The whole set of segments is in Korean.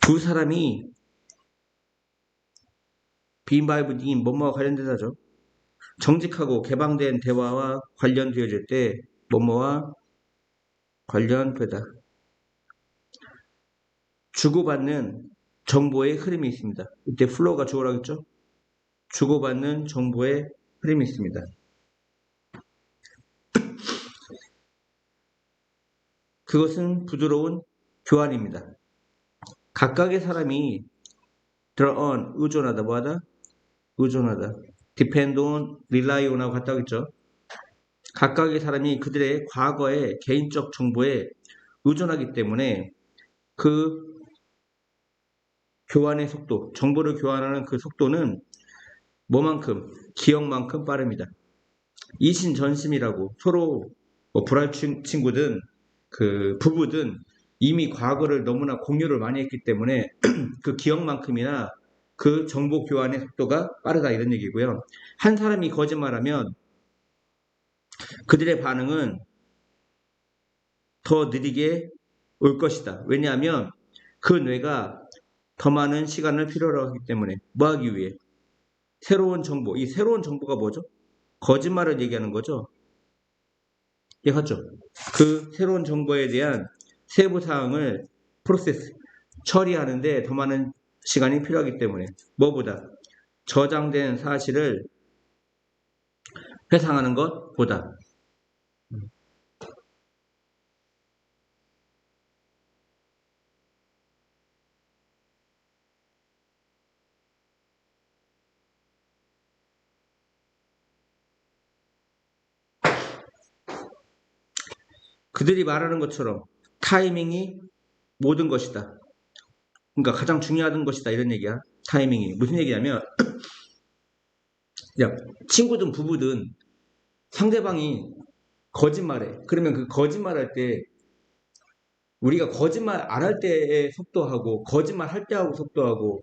두 사람이 비인바이브딩 뭐뭐와 관련되다죠. 정직하고 개방된 대화와 관련되어질 때 뭐뭐와 관련되다. 주고받는 정보의 흐름이 있습니다. 이때 플로우가 주어라겠죠? 주고받는 정보의 흐름이 있습니다. 그것은 부드러운 교환입니다. 각각의 사람이 draw on, 의존하다, 뭐하다? 의존하다. depend on, rely on하고 같다고 했죠. 각각의 사람이 그들의 과거의 개인적 정보에 의존하기 때문에 그 교환의 속도, 정보를 교환하는 그 속도는 뭐만큼? 기억만큼 빠릅니다. 이신전심이라고 서로 불알 친구든 그 부부든 이미 과거를 너무나 공유를 많이 했기 때문에 그 기억만큼이나 그 정보 교환의 속도가 빠르다 이런 얘기고요. 한 사람이 거짓말하면 그들의 반응은 더 느리게 올 것이다. 왜냐하면 그 뇌가 더 많은 시간을 필요로 하기 때문에 뭐 하기 위해? 새로운 정보, 이 새로운 정보가 뭐죠? 거짓말을 얘기하는 거죠. 이해하죠? 그 새로운 정보에 대한 세부 사항을 프로세스, 처리하는데 더 많은 시간이 필요하기 때문에 뭐보다? 저장된 사실을 회상하는 것보다. 그들이 말하는 것처럼 타이밍이 모든 것이다. 그러니까 가장 중요한 것이다 이런 얘기야. 타이밍이. 무슨 얘기냐면 야, 친구든 부부든 상대방이 거짓말해. 그러면 그 거짓말할 때 우리가 거짓말 안 할 때의 속도하고 거짓말 할 때하고 속도하고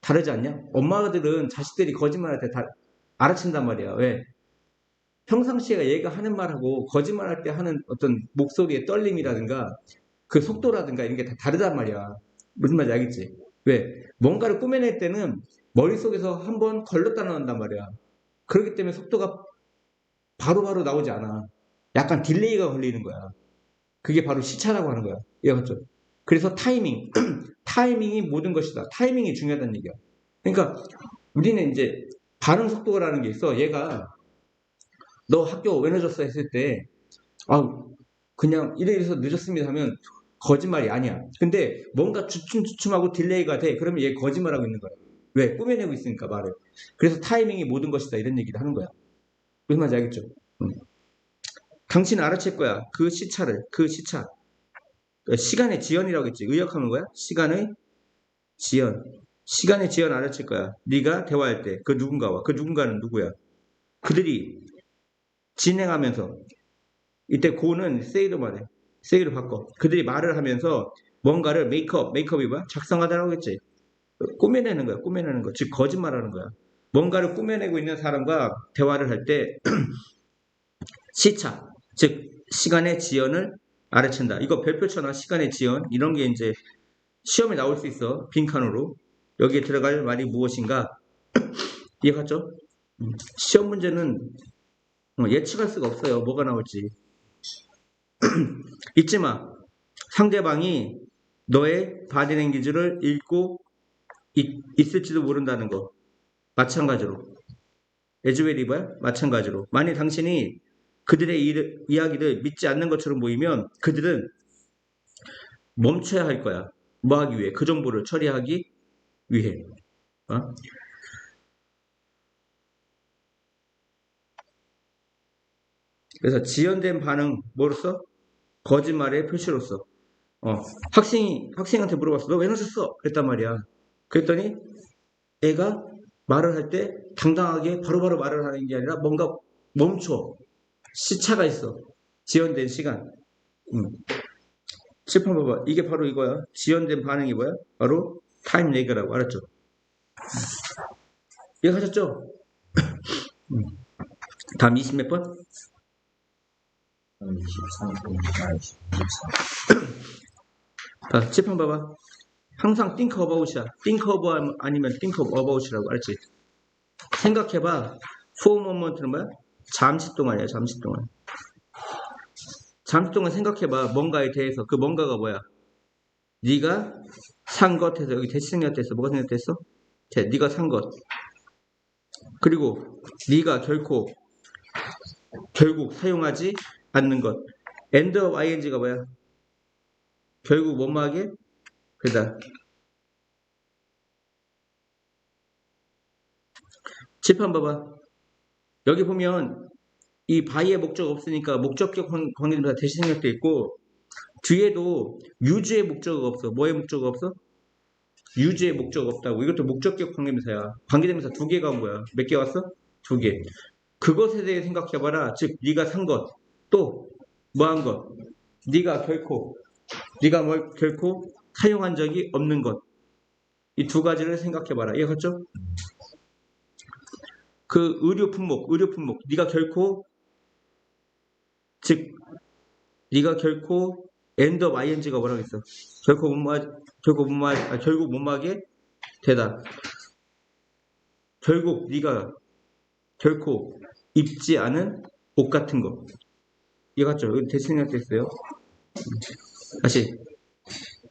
다르지 않냐? 엄마들은 자식들이 거짓말할 때 다 알아챈단 말이야. 왜? 평상시에 얘가 하는 말하고 거짓말할 때 하는 어떤 목소리의 떨림이라든가 그 속도라든가 이런 게 다 다르단 말이야. 무슨 말인지 알겠지? 왜? 뭔가를 꾸며낼 때는 머릿속에서 한번 걸렀다 나온단 말이야. 그렇기 때문에 속도가 바로바로 나오지 않아. 약간 딜레이가 걸리는 거야. 그게 바로 시차라고 하는 거야. 이해갔죠? 그래서 타이밍, 타이밍이 모든 것이다. 타이밍이 중요하다는 얘기야. 그러니까 우리는 이제 반응 속도라는 게 있어. 얘가 너 학교 왜 늦었어 했을 때 아, 그냥 이래서 늦었습니다 하면 거짓말이 아니야. 근데 뭔가 주춤주춤하고 딜레이가 돼. 그러면 얘 거짓말하고 있는 거야. 왜? 꾸며내고 있으니까 말을. 그래서 타이밍이 모든 것이다. 이런 얘기를 하는 거야. 무슨 말인지 알겠죠? 당신은 알아챌 거야. 그 시차를. 그 시차. 시간의 지연이라고 했지. 의역하는 거야. 시간의 지연. 시간의 지연 알아챌 거야. 네가 대화할 때 그 누군가와. 그 누군가는 누구야? 그들이 진행하면서 이때 고는 say로 말해. say로 바꿔. 그들이 말을 하면서 뭔가를 메이크업이 뭐야? 작성하다라고 했지. 꾸며내는 거야. 꾸며내는 거. 즉 거짓말하는 거야. 뭔가를 꾸며내고 있는 사람과 대화를 할 때 시차, 즉 시간의 지연을 알아챈다. 이거 별표처나 시간의 지연 이런 게 이제 시험에 나올 수 있어. 빈칸으로. 여기에 들어갈 말이 무엇인가? 이해갔죠? 시험 문제는 예측할 수가 없어요. 뭐가 나올지. 잊지 마. 상대방이 너의 바디랭귀지를 읽고 있을지도 모른다는 거. 마찬가지로. 에즈웰리버야? 마찬가지로. 만약 당신이 그들의 이야기를 믿지 않는 것처럼 보이면 그들은 멈춰야 할 거야. 뭐 하기 위해? 그 정보를 처리하기 위해. 어? 그래서 지연된 반응 뭐로써? 거짓말의 표시로서. 학생한테 물어봤어. 너 왜 늦었어? 그랬단 말이야. 그랬더니 애가 말을 할 때 당당하게 바로바로 말을 하는 게 아니라 뭔가 멈춰. 시차가 있어. 지연된 시간. 칠판 봐봐. 이게 바로 이거야. 지연된 반응이 뭐야? 바로 타임 레그라고. 알았죠? 이해하셨죠? 다음 20 몇 번? 23분, 24. 칠판 봐봐. 항상 think about이야. think of 아니면 think of about이라고 알지? 생각해봐. for a moment는 뭐야? 잠시 동안이야. 잠시 동안. 잠시 동안 생각해봐. 뭔가에 대해서. 그 뭔가가 뭐야? 네가 산 것 해서 여기 대시 생략됐어. 뭐가 생략됐어? 네가 산 것. 그리고 네가 결국 사용하지 않는 것. end of ing가 뭐야? 결국 뭐뭐하게? 그다. 칠판 봐봐. 여기 보면 이 by의 목적 없으니까 목적격 관계대명사 대시 생략돼 있고 뒤에도 유주의 목적어가 없어. 뭐의 목적어가 없어? 유주의 목적어가 없다고. 이것도 목적격 관계대명사야. 관계대명사 두 개가 온 거야. 몇 개 왔어? 두 개. 그것에 대해 생각해봐라. 즉 네가 산 것, 또 뭐 한 것, 네가 뭘 결코 사용한 적이 없는 것. 이 두 가지를 생각해봐라. 이해갔죠? 그 의료 품목, 네가 결코 즉 네가 결코 end of ing가 뭐라고 했어? 결국 못마게 되다. 결국 네가 결코 입지 않은 옷 같은 거. 이해갔죠? 여기 대신했어요. 다시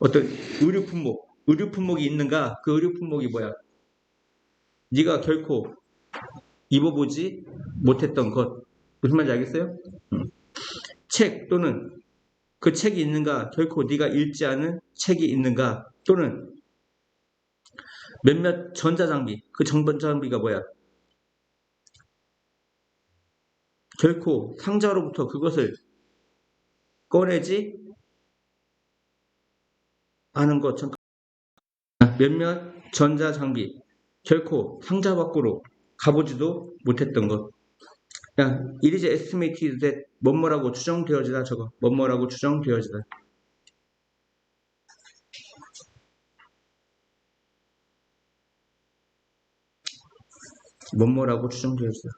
어떤 의류 품목이 있는가? 그 의류 품목이 뭐야? 네가 결코 입어보지 못했던 것. 무슨 말인지 알겠어요? 책 또는 그 책이 있는가? 결코 네가 읽지 않은 책이 있는가? 또는 몇몇 전자장비, 그 전자장비가 뭐야? 결코 상자로부터 그것을 꺼내지 않은 것. 몇몇 전자장비, 결코 상자 밖으로 가보지도 못했던 것. 야, it is estimated that 뭐뭐라고 추정되어지다 저거. 뭐뭐라고 추정되어지다. 뭐뭐라고 추정되어지다.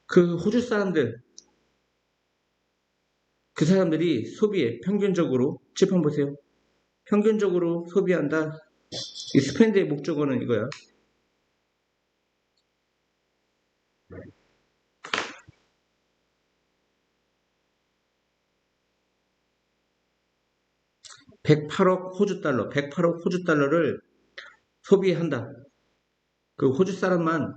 그 호주 사람들, 그 사람들이 소비에 평균적으로 칠판 보세요. 평균적으로 소비한다. 이 스펜드의 목적어는 이거야. (108억) 호주 달러, 108억 호주 달러를 소비한다. 그 호주 사람만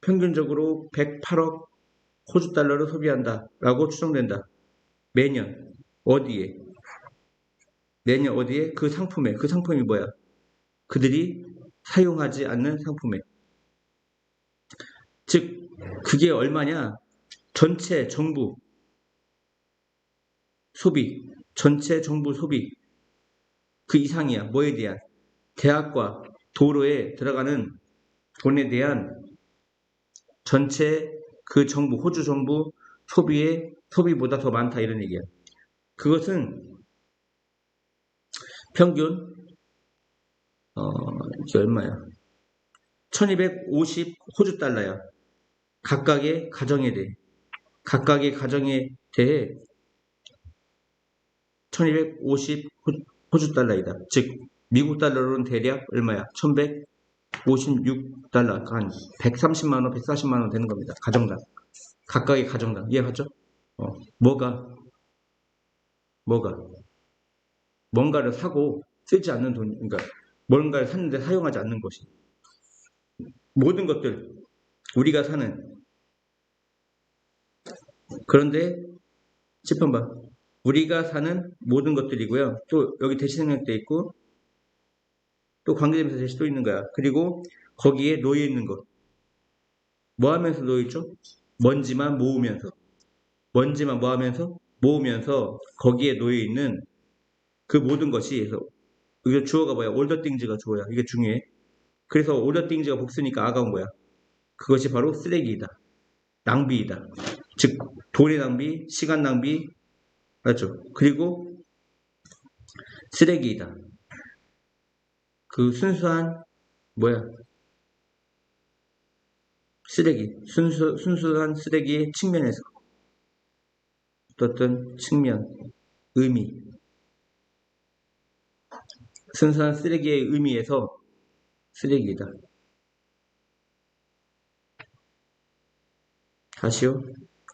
평균적으로 108억 호주 달러를 소비한다. 라고 추정된다. 매년. 어디에? 매년 어디에? 그 상품에. 그 상품이 뭐야? 그들이 사용하지 않는 상품에. 즉, 그게 얼마냐? 전체 정부 소비. 전체 정부 소비. 그 이상이야. 뭐에 대한? 대학과 도로에 들어가는 돈에 대한 전체 그 정부, 호주 정부 소비보다 더 많다 이런 얘기야. 그것은 평균 이게 얼마야? 1250 호주 달러야. 각각의 가정에 대해 1250 호주 달러이다. 즉 미국 달러로는 대략 얼마야? 1156달러. 한 130만 원, 140만 원 되는 겁니다. 가정당. 각각의 가정당. 이해하죠? 뭐가 뭔가를 사고 쓰지 않는 돈, 그러니까 뭔가를 샀는데 사용하지 않는 것이. 모든 것들 우리가 사는. 그런데 칠번 봐. 우리가 사는 모든 것들이고요. 또 여기 대시생략돼 있고 또 관계대명사 대시 또 있는 거야. 그리고 거기에 놓여 있는 것. 뭐 하면서 놓여 있죠? 먼지만 모으면서. 먼지만 뭐 하면서? 모으면서 거기에 놓여 있는 그 모든 것이. 그래서 이게 주어가 뭐야? all the things가 주어야. 이게 중요해. 그래서 all the things가 복수니까 아가 온 거야. 그것이 바로 쓰레기이다. 낭비이다. 즉 돈의 낭비, 시간 낭비, 맞죠? 그리고 쓰레기이다. 그 순수한 뭐야? 쓰레기, 순수한 쓰레기의 측면에서 어떤 측면, 의미, 순수한 쓰레기의 의미에서 쓰레기이다. 다시요.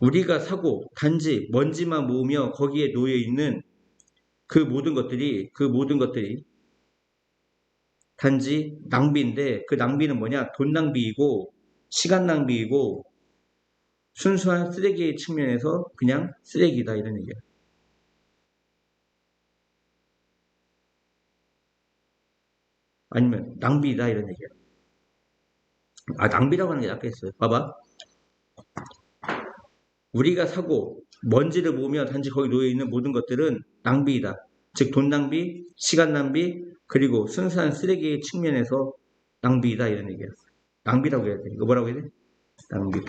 우리가 사고 단지 먼지만 모으며 거기에 놓여 있는 그 모든 것들이 단지 낭비인데, 그 낭비는 뭐냐? 돈 낭비이고 시간 낭비이고 순수한 쓰레기의 측면에서 그냥 쓰레기다, 이런 얘기야. 아니면 낭비다, 이런 얘기야. 낭비라고 하는 게 낫겠어요. 봐봐. 우리가 사고 먼지를 모으며 단지 거기 놓여 있는 모든 것들은 낭비이다. 즉 돈 낭비, 시간 낭비, 그리고 순수한 쓰레기의 측면에서 낭비이다, 이런 얘기야. 낭비라고 해야 돼. 이거 뭐라고 해야 돼? 낭비.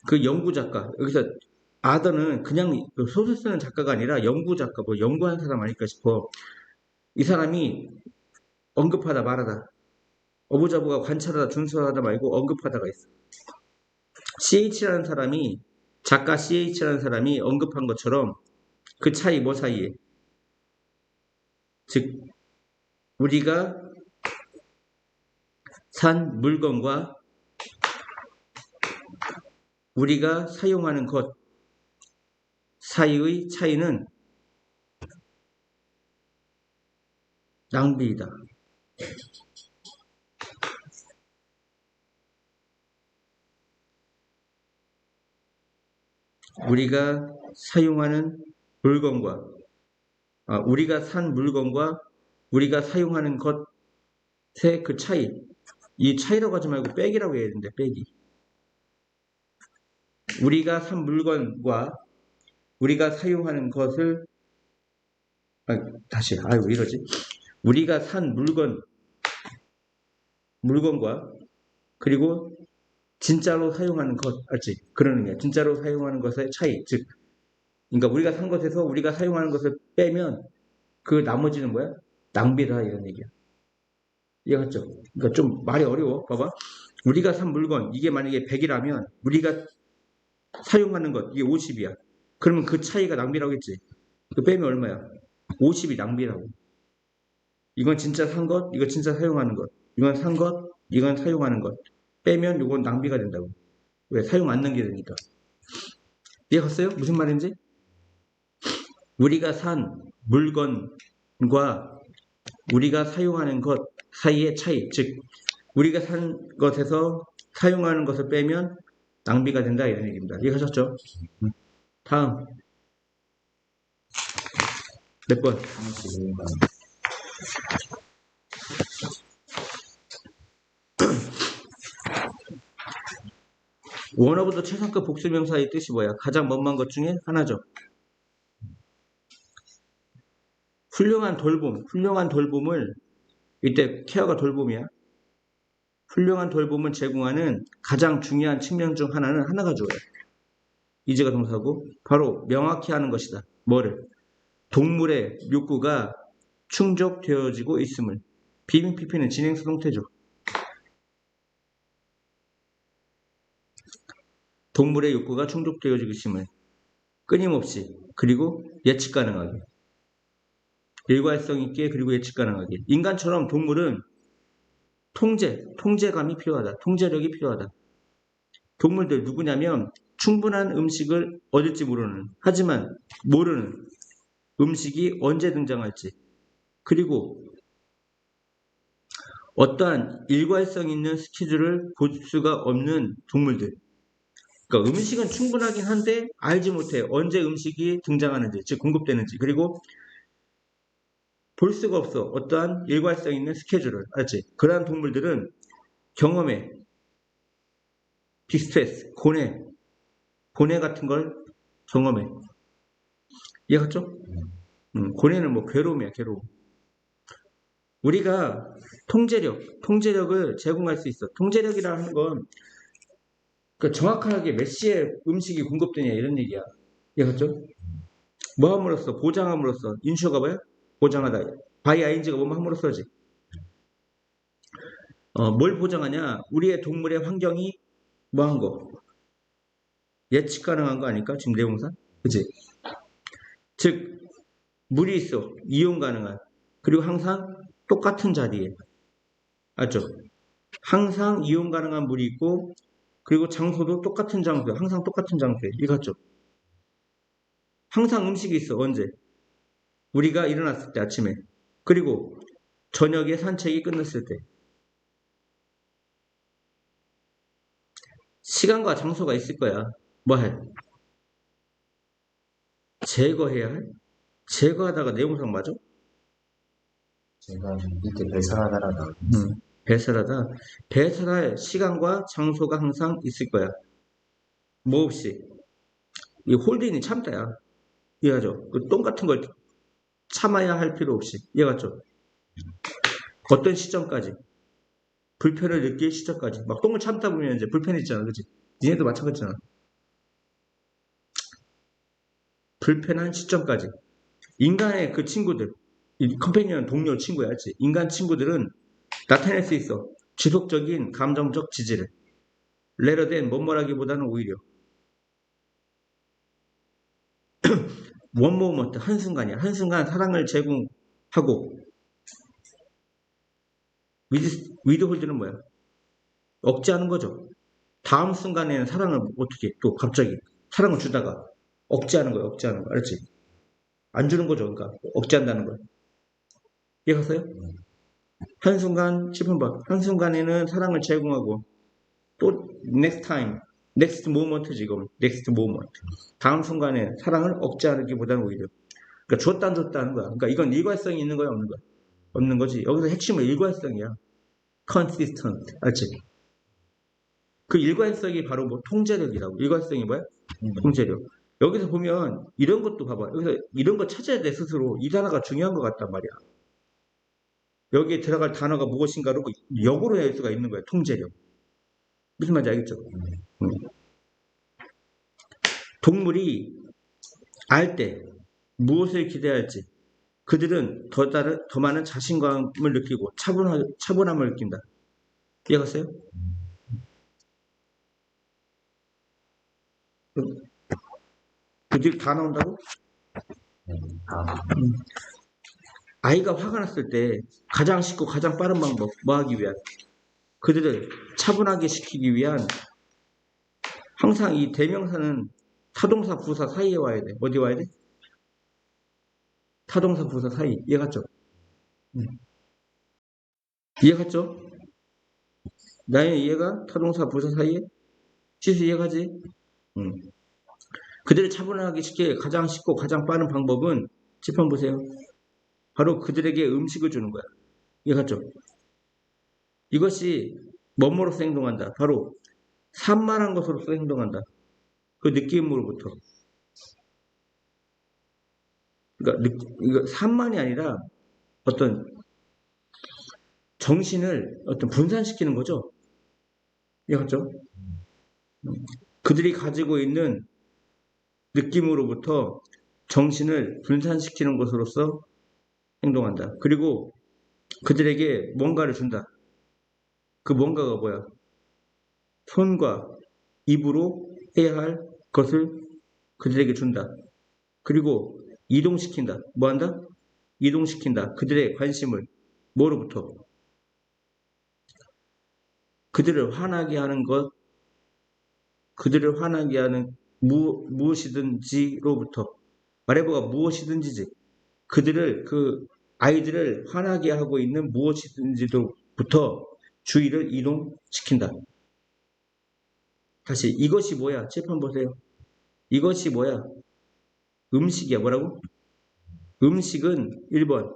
그 연구 작가, 여기서 아더는 그냥 소설 쓰는 작가가 아니라 연구 작가, 뭐 연구하는 사람 아닐까 싶어. 이 사람이 언급하다 말하다, 어부자부가 관찰하다 준수하다 말고 언급하다가 있어. CH라는 사람이, 작가 CH라는 사람이 언급한 것처럼 그 차이, 뭐 사이에? 즉 우리가 산 물건과 우리가 사용하는 것 사이의 차이는 낭비이다. 우리가 사용하는 물건과 우리가 산 물건과 우리가 사용하는 것의 그 차이, 이 차이라고 하지 말고 빼기라고 해야 되는데, 빼기. 우리가 산 물건과 우리가 사용하는 것을 다시 왜 이러지? 우리가 산 물건과 그리고 진짜로 사용하는 것, 알지? 그런 의미야. 진짜로 사용하는 것의 차이, 즉 그러니까 우리가 산 것에서 우리가 사용하는 것을 빼면 그 나머지는 뭐야? 낭비다, 이런 얘기야. 이해갔죠? 그러니까 좀 말이 어려워. 봐봐. 우리가 산 물건, 이게 만약에 100이라면 우리가 사용하는 것, 이게 50이야. 그러면 그 차이가 낭비라고 했지. 그 빼면 얼마야? 50이 낭비라고. 이건 진짜 산 것, 이거 진짜 사용하는 것. 이건 산 것, 이건 사용하는 것. 빼면 이건 낭비가 된다고. 왜? 사용 안 넘기니까. 이해갔어요? 무슨 말인지? 우리가 산 물건과 우리가 사용하는 것 사이의 차이, 즉 우리가 산 것에서 사용하는 것을 빼면 낭비가 된다, 이런 얘기입니다. 이해하셨죠? 다음 몇 번? 원어부터 최상급 복수명사의 뜻이 뭐야? 가장 먼만 것 중에 하나죠. 훌륭한 돌봄을 이때 케어가 돌봄이야. 훌륭한 돌봄을 제공하는 가장 중요한 측면 중 하나가 좋아요. 이제가 동사고 바로 명확히 하는 것이다. 뭐를? 동물의 욕구가 충족되어지고 있음을. 비빙 PP는 진행수 동태죠. 동물의 욕구가 충족되어지고 있음을 끊임없이 그리고 예측 가능하게, 일관성 있게, 그리고 예측 가능하게. 인간처럼 동물은 통제감이 필요하다. 통제력이 필요하다. 동물들 누구냐면 충분한 음식을 얻을지 하지만 모르는 음식이 언제 등장할지, 그리고 어떠한 일관성 있는 스케줄을 볼 수가 없는 동물들. 그러니까 음식은 충분하긴 한데 알지 못해. 언제 음식이 등장하는지, 즉 공급되는지, 그리고 볼 수가 없어. 어떠한 일관성 있는 스케줄을. 알지? 그러한 동물들은 경험에 디스트레스, 고뇌 같은 걸 경험해. 이해갔죠? 고뇌는 뭐 괴로움이야, 괴로움. 우리가 통제력을 제공할 수 있어. 통제력이라 하는 건 정확하게 몇 시에 음식이 공급되냐, 이런 얘기야. 이해갔죠? 뭐 함으로써? 보장함으로써. 인슈어가 뭐야? 보장하다. 바이 ing가 뭐뭐 함으로써지. 뭘 보장하냐? 우리의 동물의 환경이 뭐한 거? 예측 가능한 거 아닐까? 지금 내용상? 그치? 즉, 물이 있어. 이용 가능한. 그리고 항상 똑같은 자리에. 알죠? 항상 이용 가능한 물이 있고, 그리고 장소도 똑같은 장소에. 항상 똑같은 장소에. 이거죠? 항상 음식이 있어. 언제? 우리가 일어났을 때 아침에. 그리고 저녁에 산책이 끝났을 때. 시간과 장소가 있을 거야. 뭐 해? 제거해야 할? 제거하다가 내용상 맞아? 제가 밑에 배설하다라다. 배설하다. 배설할 시간과 장소가 항상 있을 거야. 뭐 없이. 이 홀딩이 참다야. 이해가죠? 그 똥 같은 걸 참아야 할 필요 없이. 이해갔죠? 어떤 시점까지. 불편을 느낄 시점까지. 막 똥을 참다 보면 이제 불편했잖아. 그치? 니네도 마찬가지잖아. 불편한 시점까지. 인간의 그 친구들, 이 컴패니언 동료 친구야. 알지? 인간 친구들은 나타낼 수 있어. 지속적인 감정적 지지를. 레러된 뭐뭐라기보다는 오히려 원모먼트 한순간이야. 한순간 사랑을 제공하고 위드홀드는 뭐야? 억제하는 거죠. 다음 순간에는 사랑을 어떻게 또 갑자기 사랑을 주다가 억제하는 거야. 억제하는 거. 알았지? 안 주는 거죠. 그러니까 억제한다는 거야. 이해갔어요? 한순간 10분 봐. 한순간에는 사랑을 제공하고 또 next time, next moment 지금 next moment. 다음 순간에 사랑을 억제하기보다는 오히려 그러니까 줬다 안 줬다 하는 거야. 그러니까 이건 일관성이 있는 거야, 없는 거야? 없는 거지. 여기서 핵심은 일관성이야. consistent. 알지? 그 일관성이 바로 뭐 통제력이라고. 일관성이 뭐야? 통제력. 여기서 보면 이런 것도 봐봐. 여기서 이런 거 찾아야 돼 스스로. 이 단어가 중요한 것 같단 말이야. 여기에 들어갈 단어가 무엇인가로 역으로 낼 수가 있는 거야. 통제력. 무슨 말인지 알겠죠? 동물이 알 때 무엇을 기대할지 그들은 더 많은 자신감을 느끼고 차분함을 느낀다. 이해갔어요? 그들 다 나온다고? 아이가 화가 났을 때 가장 쉽고 가장 빠른 방법 뭐 하기 위한 그들을 차분하게 시키기 위한 항상 이 대명사는 타동사 부사 사이에 와야 돼. 어디 와야 돼? 타동사 부사 사이. 이해갔죠? 이해갔죠? 나의 이해가 타동사 부사 사이에? 시수 이해가지? 그들을 차분하게 시키게 가장 쉽고 가장 빠른 방법은 짚어 보세요. 바로 그들에게 음식을 주는 거야. 이해갔죠? 이것이 뭐뭐로서 행동한다. 바로 산만한 것으로서 행동한다. 그 느낌으로부터. 그러니까 이거 산만이 아니라 어떤 정신을 어떤 분산시키는 거죠. 이해갔죠? 그들이 가지고 있는 느낌으로부터 정신을 분산시키는 것으로서 행동한다. 그리고 그들에게 뭔가를 준다. 그 뭔가가 뭐야? 손과 입으로 해야 할 것을 그들에게 준다. 그리고 이동시킨다. 뭐 한다? 이동시킨다. 그들의 관심을 뭐로부터? 그들을 화나게 하는 것, 그들을 화나게 하는 무엇이든지로부터 말해보가 무엇이든지지. 그들을 그 아이들을 화나게 하고 있는 무엇이든지로부터 주의를 이동시킨다. 다시 이것이 뭐야? 칠판 보세요. 이것이 뭐야? 음식이야. 뭐라고? 음식은 1번.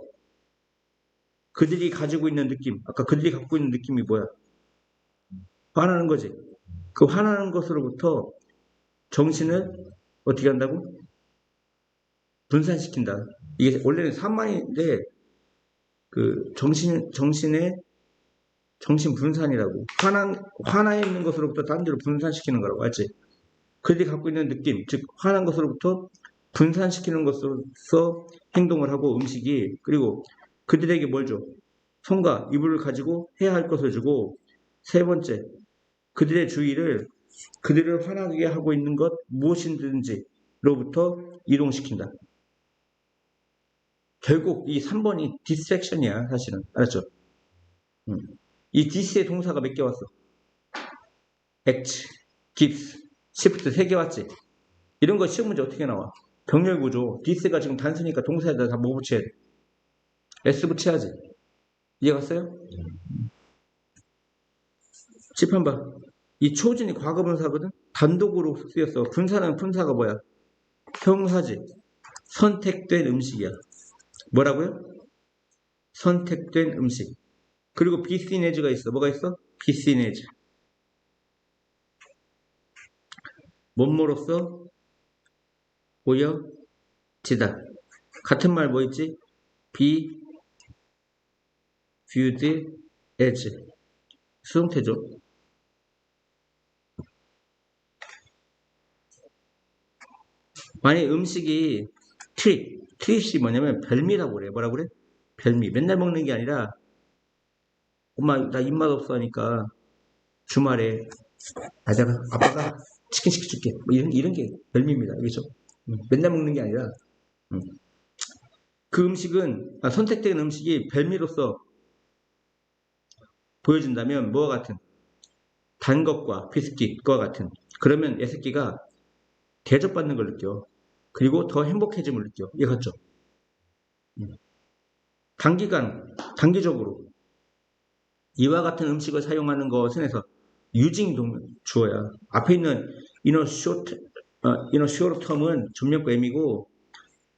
그들이 가지고 있는 느낌. 아까 그들이 갖고 있는 느낌이 뭐야? 화나는 거지. 그 화나는 것으로부터 정신을 어떻게 한다고? 분산시킨다. 이게 원래는 산만인데 그 정신의 정신 분산이라고. 화나 있는 것으로부터 다른 데로 분산시키는 거라고. 알지? 그들이 갖고 있는 느낌, 즉 화난 것으로부터 분산시키는 것으로서 행동을 하고 음식이 그리고 그들에게 뭘 줘? 손과 이불을 가지고 해야 할 것을 주고, 세 번째, 그들의 주의를 그들을 화나게 하고 있는 것 무엇이든지로부터 이동시킨다. 결국 이 3번이 distraction이야, 사실은. 알았죠? 이 this의 동사가 몇 개 왔어? act, gives, shift 3개 왔지? 이런 거 시험 문제 어떻게 나와? 병렬 구조. this가 지금 단수니까 동사에다 다 뭐 붙여야 돼? s 붙여야지. 이해 갔어요? 10번. 이 초진이 과거분사거든? 단독으로 쓰였어. 분사는 분사가 뭐야? 형사지. 선택된 음식이야. 뭐라고요? 선택된 음식. 그리고 be seen as가 있어. 뭐가 있어? be seen as. 뭐뭐로써 보여지다. 같은 말 뭐 있지? be viewed as. 수동태죠. 만약에 음식이 트릿이 뭐냐면 별미라고 그래. 뭐라고 그래? 별미. 맨날 먹는 게 아니라 엄마 나 입맛 없어 하니까 주말에 내가 아빠가 치킨 시켜줄게. 뭐 이런 게 별미입니다. 그렇죠? 맨날 먹는 게 아니라 그 음식은 선택된 음식이 별미로서 보여진다면 뭐와 같은? 단 것과 비스킷과 같은. 그러면 애새끼가 대접받는 걸 느껴. 그리고 더 행복해짐을 느껴. 이해 갔죠? 단기적으로 이와 같은 음식을 사용하는 것은 해서 using 주어야. 앞에 있는 in a short term은 전명구 M이고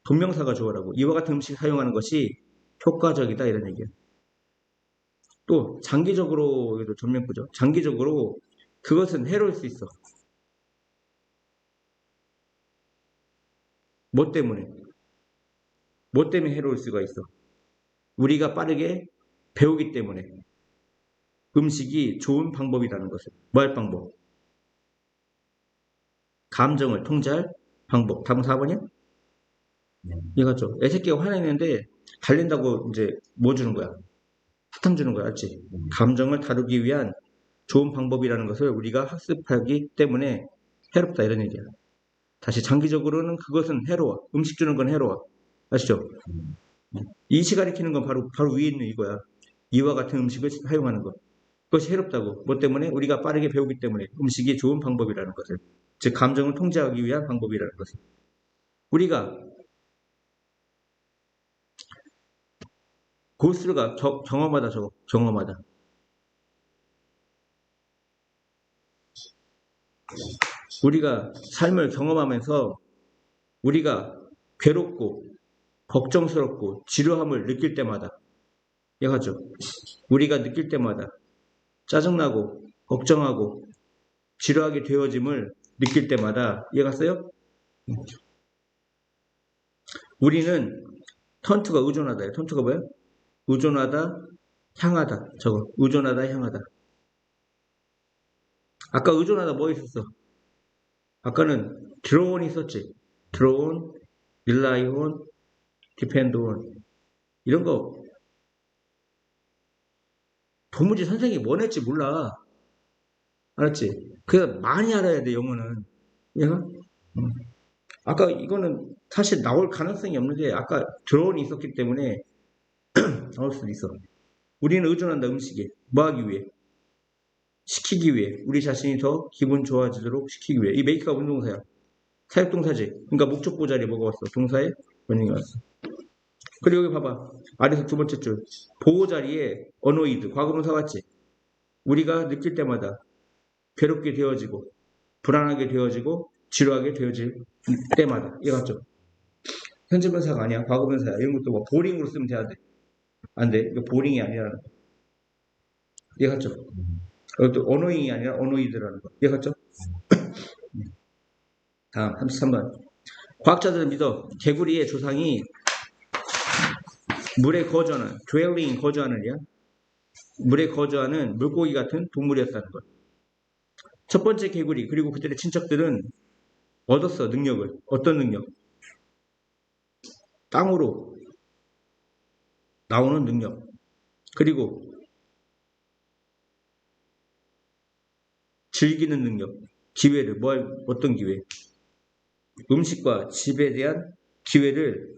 동명사가 주어라고. 이와 같은 음식 사용하는 것이 효과적이다 이런 얘기야. 또 장기적으로 여기도 전명구죠. 장기적으로 그것은 해로울 수 있어. 뭐 때문에? 뭐 때문에 해로울 수가 있어? 우리가 빠르게 배우기 때문에. 음식이 좋은 방법이라는 것을. 뭐 할 방법? 감정을 통제할 방법. 답은 4번이야? 이거죠. 애새끼가 화내는데 달랜다고 이제 뭐 주는 거야? 사탕 주는 거야, 알지? 감정을 다루기 위한 좋은 방법이라는 것을 우리가 학습하기 때문에 해롭다 이런 얘기야. 다시 장기적으로는 그것은 해로워. 음식 주는 건 해로워. 아시죠? 이시 가리키는 건 바로 위에 있는 이거야. 이와 같은 음식을 사용하는 것. 그것이 해롭다고. 뭐 때문에? 우리가 빠르게 배우기 때문에 음식이 좋은 방법이라는 것을. 즉 감정을 통제하기 위한 방법이라는 것을. 우리가 고스가 경험하다 저거. 경험하다. 우리가 삶을 경험하면서 우리가 괴롭고 걱정스럽고 지루함을 느낄 때마다 이해가죠? 우리가 느낄 때마다 짜증나고 걱정하고 지루하게 되어짐을 느낄 때마다 이해갔어요? 우리는 턴투가 의존하다예요. 턴투가 뭐야? 의존하다, 향하다. 저거 의존하다, 향하다. 아까 의존하다 뭐 있었어? 아까는 drawn이 있었지. drawn, rely on, depend on 이런 거 도무지 선생님이 뭐 냈지 몰라. 알았지? 그래서 많이 알아야 돼, 영어는. 얘가? 아까 이거는 사실 나올 가능성이 없는데 아까 드론이 있었기 때문에 나올 수도 있어. 우리는 의존한다, 음식에. 뭐 하기 위해? 시키기 위해. 우리 자신이 더 기분 좋아지도록 시키기 위해. 이 make가 운동사야. 사역동사지. 그러니까 목적보 자리에 뭐가 왔어? 동사에 원형이 왔어. 그리고 여기 봐봐. 아래서 두 번째 줄. 보호 자리에 annoyed. 과거분사 왔지? 우리가 느낄 때마다 괴롭게 되어지고 불안하게 되어지고 지루하게 되어질 때마다. 이해 갔죠? 현재분사가 아니야. 과거분사야. 이런 것도 뭐 보링으로 쓰면 돼야 돼. 안 돼. 이거 보링이 아니라는 거. 이해 갔죠? 이것도 언어잉이 아니라 언어이드라는 거. 이해 갔죠? 다음 33번. 과학자들은 믿어. 개구리의 조상이 물에 거주하는, dwelling 거주하는 이야. 물에 거주하는 물고기 같은 동물이었다는 것. 첫 번째 개구리 그리고 그들의 친척들은 얻었어. 능력을. 어떤 능력? 땅으로 나오는 능력. 그리고 즐기는 능력, 기회를, 어떤 기회? 음식과 집에 대한 기회를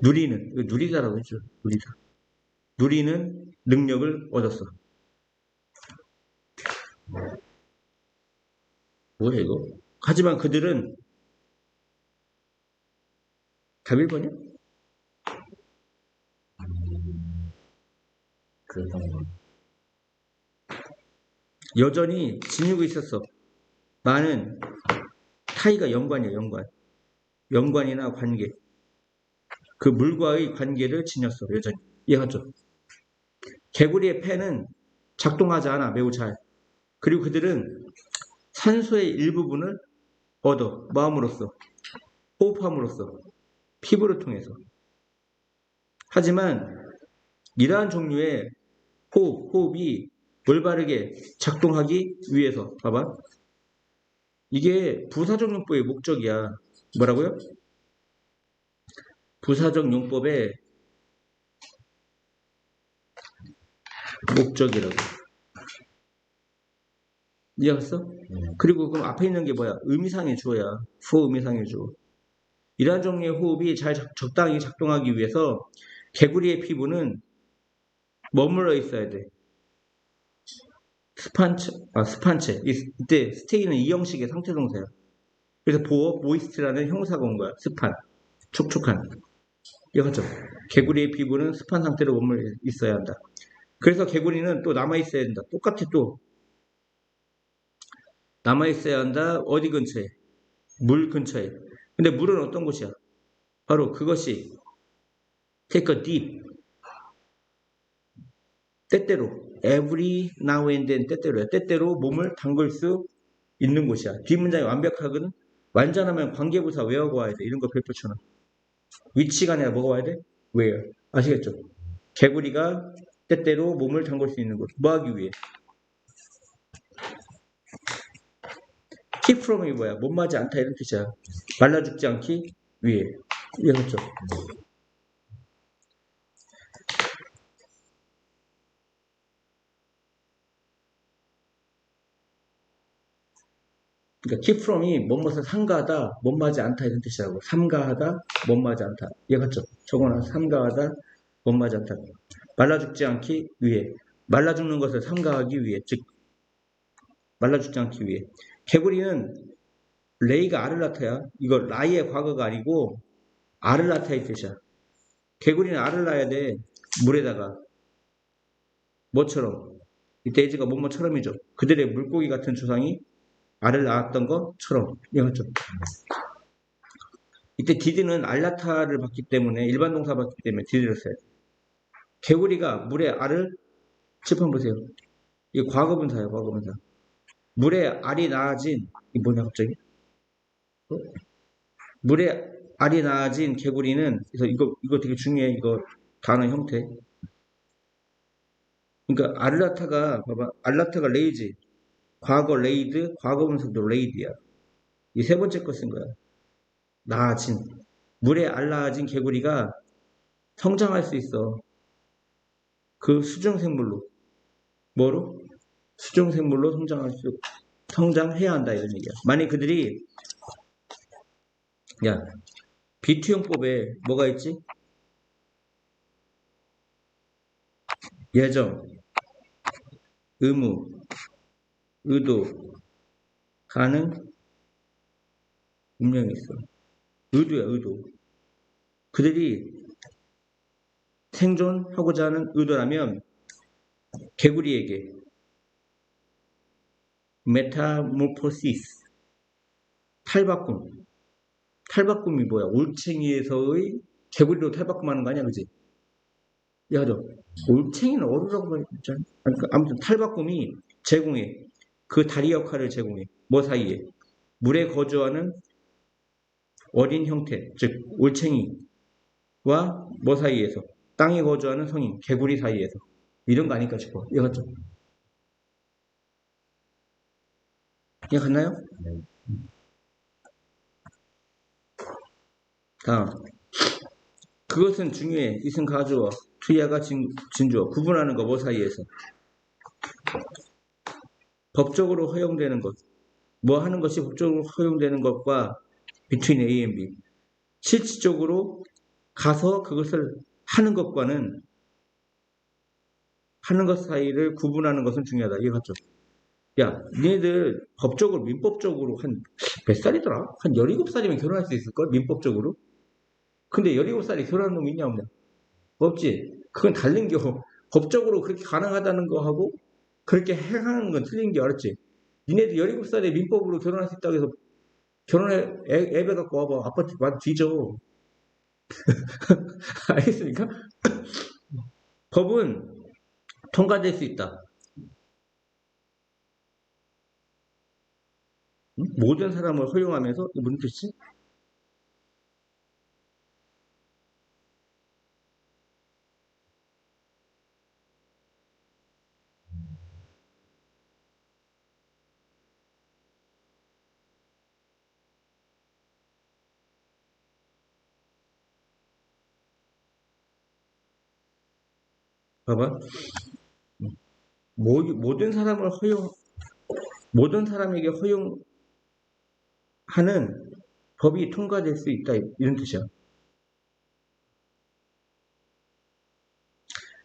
누리다라고 했죠. 누리는 능력을 얻었어. 뭐야, 이거? 하지만 그들은 답 1번이야? 그런 여전히 지니고 있었어. 많은 타이가 연관이야, 연관. 연관이나 관계. 그 물과의 관계를 지녔어, 여전히. 이해하죠? 개구리의 폐는 작동하지 않아, 매우 잘. 그리고 그들은 산소의 일부분을 얻어, 마음으로써, 호흡함으로써, 피부를 통해서. 하지만 이러한 종류의 호흡이 올바르게 작동하기 위해서, 봐봐. 이게 부사적 용법의 목적이야. 뭐라고요? 부사적 용법의 목적이라고. 이해했어? 그리고 그럼 앞에 있는 게 뭐야? 의미상의 주어야. 후어 의미상의 주어. 이러한 종류의 호흡이 잘 적당히 작동하기 위해서 개구리의 피부는 머물러 있어야 돼. 스판체. 이때 스테이는 이 형식의 상태 동사야. 그래서 모이스트라는 형사가 온 거야. 스판. 촉촉한. 이해하죠? 개구리의 피부는 습한 상태로 머물러 있어야 한다. 그래서 개구리는 또 남아있어야 된다. 똑같이 또 남아있어야 한다. 어디 근처에? 물 근처에. 근데 물은 어떤 곳이야? 바로 그것이 take a deep. 때때로 every now and then 때때로야. 때때로 몸을 담글 수 있는 곳이야. 뒷문장이 완벽하거든. 완전하면 관계부사 외워고 와야 돼. 이런 거 별표처럼. 위치가 아니라 뭐가 와야 돼? where. 아시겠죠? 개구리가 때때로 몸을 담글 수 있는 곳. 뭐 하기 위해? keep from이 뭐야? 못마지 않다 이런 뜻이야. 말라 죽지 않기 위해. 이해했죠? 그러니까 keep from이 뭐뭇을 삼가하다, 못마지 않다 이런 뜻이라고. 삼가하다, 못마지 않다. 이해했죠? 저거는 삼가하다, 못마지 않다. 말라 죽지 않기 위해. 말라 죽는 것을 삼가하기 위해. 즉 말라 죽지 않기 위해. 개구리는 레이가 아를라타야. 이거 라이의 과거가 아니고 아를라타의 뜻이야. 개구리는 알을 낳아야 돼. 물에다가. 뭐처럼? 이 돼지가 뭐뭐처럼이죠. 그들의 물고기 같은 조상이 알을 낳았던 것처럼. 이해했죠? 이때 디드는 알라타를 받기 때문에 일반 동사 받기 때문에 디드를 써요. 개구리가 물에 알을 칠판 보세요. 이게 과거분사예요. 과거분사. 물에 알이 낳아진 이게 뭐냐 갑자기? 물에 알이 낳아진 개구리는 그래서 이거 되게 중요해. 이거 단어 형태. 그러니까 알라타가 봐봐. 알라타가 레이지. 과거 레이드, 과거분사도 레이드야. 이 세 번째 거 쓴 거야. 낳아진. 물에 알 낳아진 개구리가 성장할 수 있어. 그 수중생물로. 뭐로? 수중생물로 성장해야 한다 이런 얘기야. 만약 그들이 야 비투형법에 뭐가 있지? 예정, 의무, 의도, 가능, 운명이 있어. 의도야 의도. 그들이 생존하고자 하는 의도라면 개구리에게 메타모포시스 탈바꿈이 뭐야? 올챙이에서의 개구리로 탈바꿈하는 거 아니야, 그지? 야죠. 올챙이는 어루라고 했잖아. 그러니까 아무튼 탈바꿈이 제공해. 그 다리 역할을 제공해. 뭐 사이에? 물에 거주하는 어린 형태, 즉 올챙이와 뭐 사이에서? 땅에 거주하는 성인, 개구리 사이에서. 이런 거 아닐까 싶어. 이해갔죠? 이해갔나요? 다음. 그것은 중요해. 이승 가주어, 투야가 진주어. 구분하는 거 뭐 사이에서. 법적으로 허용되는 것. 뭐 하는 것이 법적으로 허용되는 것과 between A and B. 실질적으로 가서 그것을 하는 것과는 하는 것 사이를 구분하는 것은 중요하다. 이해 갔죠? 야, 니네들 법적으로, 민법적으로 한 몇 살이더라? 한 17살이면 결혼할 수 있을걸? 민법적으로? 근데 17살에 결혼하는 놈 있냐 없냐? 없지. 그건 다른 겨. 법적으로 그렇게 가능하다는 거하고 그렇게 행하는 건 틀린 게 알았지? 니네들 17살에 민법으로 결혼할 수 있다고 해서 결혼해, 애배 갖고 와봐. 아빠 와도 뒤져. 알겠습니까? 법은 통과될 수 있다. 응? 모든 사람을 허용하면서 이게 무슨 뜻이지? 봐봐. 모든 사람을 모든 사람에게 허용하는 법이 통과될 수 있다. 이런 뜻이야.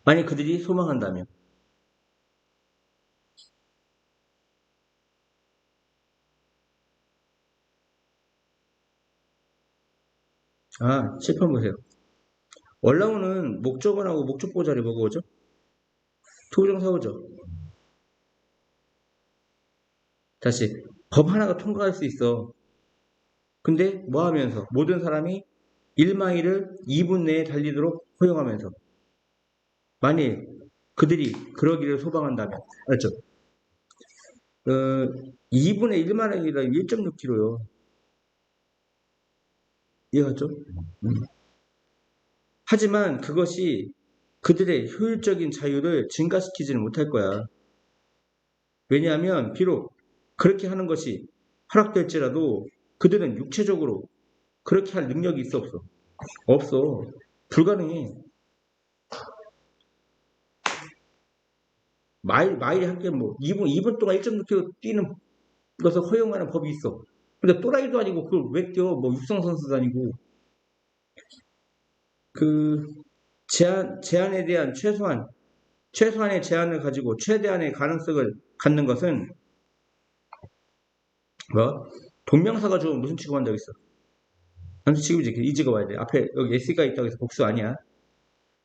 만약 그들이 소망한다면. 아, 7번 보세요. 원라운은 목적어하고 목적보 자리 뭐가 오죠? 투부정사 오죠? 다시. 법 하나가 통과할 수 있어. 근데 뭐 하면서? 모든 사람이 1마일을 2분 내에 달리도록 허용하면서. 만일 그들이 그러기를 소망한다면. 알죠? 2분의 1마일이라 1.6km요. 이해갔죠? 하지만 그것이 그들의 효율적인 자유를 증가시키지는 못할 거야. 왜냐하면 비록 그렇게 하는 것이 허락될지라도 그들은 육체적으로 그렇게 할 능력이 있어 없어? 없어. 불가능해. 마일 할게 뭐 2분 동안 1.6km 뛰는 것을 허용하는 법이 있어. 근데 또라이도 아니고 그걸 왜 뛰어? 뭐 육상선수도 아니고. 그 제한에 대한 최소한의 제한을 가지고 최대한의 가능성을 갖는 것은 뭐? 동명사가 주면 무슨 취급한 적 있어? 단수 취급이지. 이지가 와야 돼. 앞에 여기 s가 있다고 해서 복수 아니야.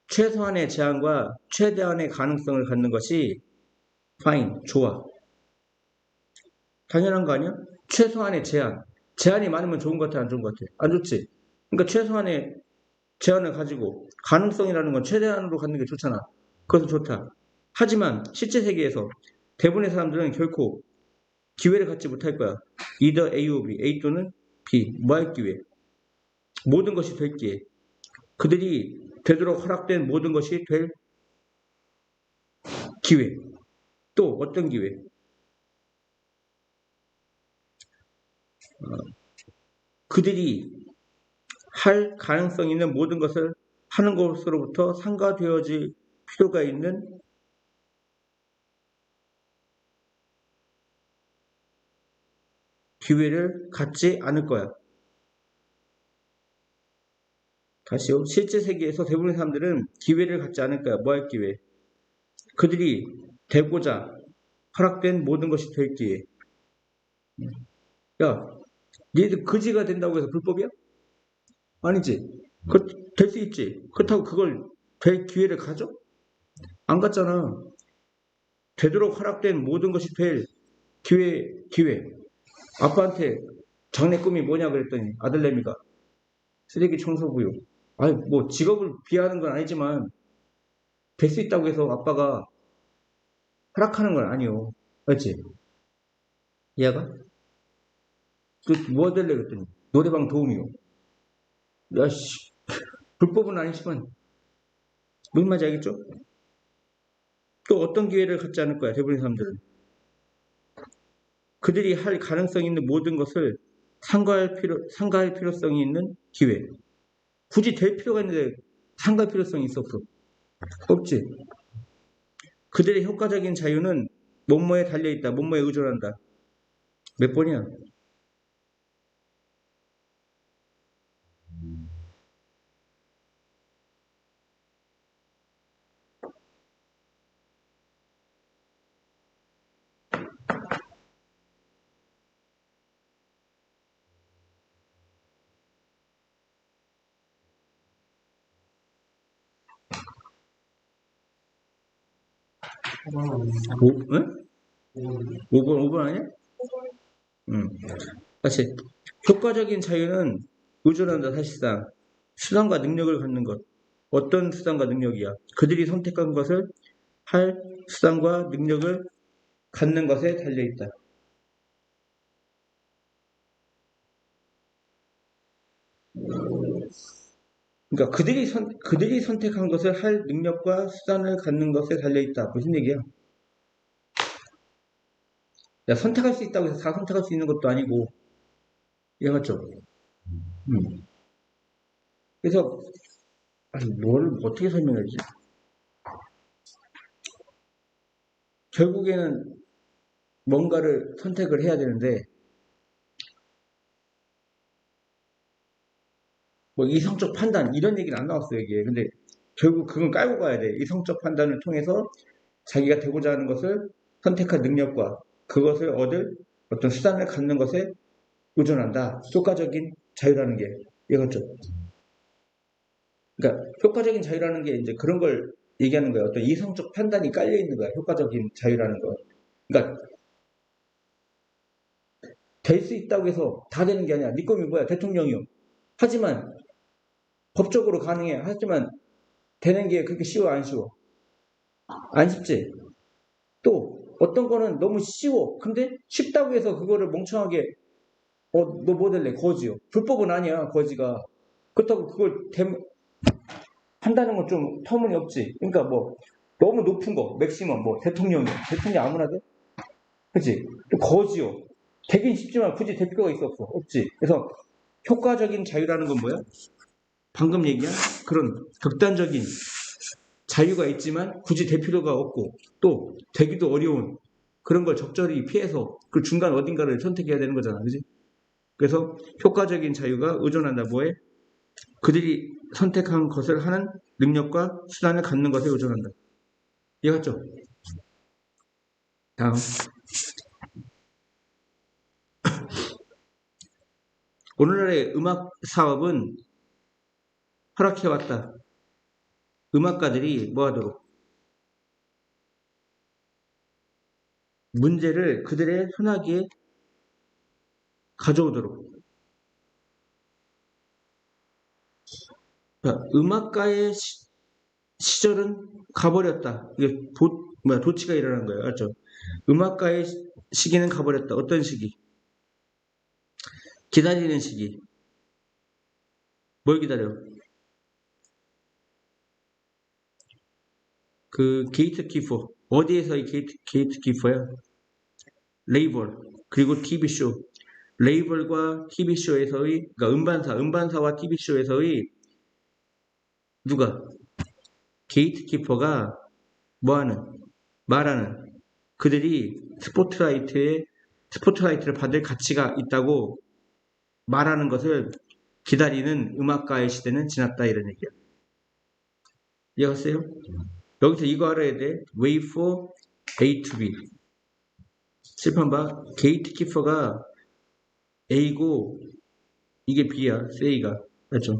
최소한의 제한과 최대한의 가능성을 갖는 것이 fine, 좋아. 당연한 거 아니야? 최소한의 제한. 제한이 많으면 좋은 것 같아, 안 좋은 것 같아? 안 좋지. 그러니까 최소한의 제한을 가지고 가능성이라는 건 최대한으로 갖는 게 좋잖아. 그것은 좋다. 하지만 실제 세계에서 대부분의 사람들은 결코 기회를 갖지 못할 거야. either A or B, A 또는 B. 뭐 할 기회? 모든 것이 될 기회. 그들이 되도록 허락된 모든 것이 될 기회. 또 어떤 기회? 그들이 할 가능성 있는 모든 것을 하는 것으로부터 상가되어질 필요가 있는 기회를 갖지 않을 거야. 다시요. 실제 세계에서 대부분의 사람들은 기회를 갖지 않을 거야. 뭐 할 기회? 그들이 되고자 허락된 모든 것이 될 기회. 야, 얘들 거지가 된다고 해서 불법이야? 아니지. 될 수 있지. 그렇다고 그걸 될 기회를 가져? 안 갔잖아. 되도록 허락된 모든 것이 될 기회. 아빠한테 장래 꿈이 뭐냐 그랬더니 아들내미가 쓰레기 청소부요. 아니, 뭐 직업을 비하하는 건 아니지만 될 수 있다고 해서 아빠가 허락하는 건 아니요. 맞지? 이해가? 뭐 될래 그랬더니 노래방 도우미요. 야씨, 불법은 아니지만 무슨 말인지 알겠죠? 또 어떤 기회를 갖지 않을 거야 대부분의 사람들은. 그들이 할 가능성 있는 모든 것을 상가할 필요성이 있는 기회. 굳이 될 필요가 있는데 상갈 필요성이 있어 없어? 없지. 그들의 효과적인 자유는 뭐뭐에 달려있다. 뭐뭐에 의존한다. 몇 번이야? 응? 5번, 5번 아니야? 응. 다시. 효과적인 자유는 의존한다, 사실상. 수단과 능력을 갖는 것. 어떤 수단과 능력이야? 그들이 선택한 것을 할 수단과 능력을 갖는 것에 달려있다. 그러니까 그들이 선택한 것을 할 능력과 수단을 갖는 것에 달려있다. 무슨 얘기야? 야, 선택할 수 있다고 해서 다 선택할 수 있는 것도 아니고, 이해갔죠? 그래서, 아니, 뭘 어떻게 설명하지? 결국에는 뭔가를 선택을 해야 되는데, 뭐 이성적 판단, 이런 얘기는 안 나왔어요, 이게. 근데 결국 그건 깔고 가야 돼. 이성적 판단을 통해서 자기가 되고자 하는 것을 선택할 능력과 그것을 얻을 어떤 수단을 갖는 것에 의존한다. 효과적인 자유라는 게. 이거죠. 그러니까 효과적인 자유라는 게 이제 그런 걸 얘기하는 거예요. 어떤 이성적 판단이 깔려 있는 거야. 효과적인 자유라는 거. 그러니까 될 수 있다고 해서 다 되는 게 아니야. 네 꿈이 뭐야? 대통령이요. 하지만 법적으로 가능해. 하지만 되는 게 그렇게 쉬워 안 쉬워? 안 쉽지. 또 어떤 거는 너무 쉬워. 근데 쉽다고 해서 그거를 멍청하게 너 뭐 될래? 거지요. 불법은 아니야. 거지가. 그렇다고 그걸 한다는 건 좀 터무니없지. 그러니까 뭐 너무 높은 거 맥시멈 뭐 대통령 아무나 돼? 그치? 또 거지요. 되긴 쉽지만 굳이 될 필요가 있어 없어? 없지. 그래서 효과적인 자유라는 건 뭐야? 방금 얘기한 그런 극단적인 자유가 있지만 굳이 될 필요가 없고 또 되기도 어려운 그런 걸 적절히 피해서 그 중간 어딘가를 선택해야 되는 거잖아. 그지? 그래서 효과적인 자유가 의존한다. 뭐에? 그들이 선택한 것을 하는 능력과 수단을 갖는 것에 의존한다. 이해갔죠? 다음. 오늘날의 음악 사업은 허락해왔다. 음악가들이 뭐하도록? 문제를 그들의 손아귀에 가져오도록. 그러니까 음악가의 시절은 가버렸다. 이게 도치가 일어난 거예요. 알죠? 음악가의 시기는 가버렸다. 어떤 시기? 기다리는 시기. 뭘 기다려? 그 게이트키퍼. 어디에서의 게이트키퍼야? 레이벌. 그리고 TV쇼. 레이벌과 TV쇼에서의, 그러니까 음반사와 TV쇼에서의 누가? 게이트키퍼가 뭐하는? 말하는. 그들이 스포트라이트를 받을 가치가 있다고 말하는 것을 기다리는 음악가의 시대는 지났다. 이런 얘기야. 이해갔어요? 여기서 이거 알아야 돼. Wait for A to B. 칠판 봐. 게이트키퍼가 A고 이게 B야. A가. 맞죠?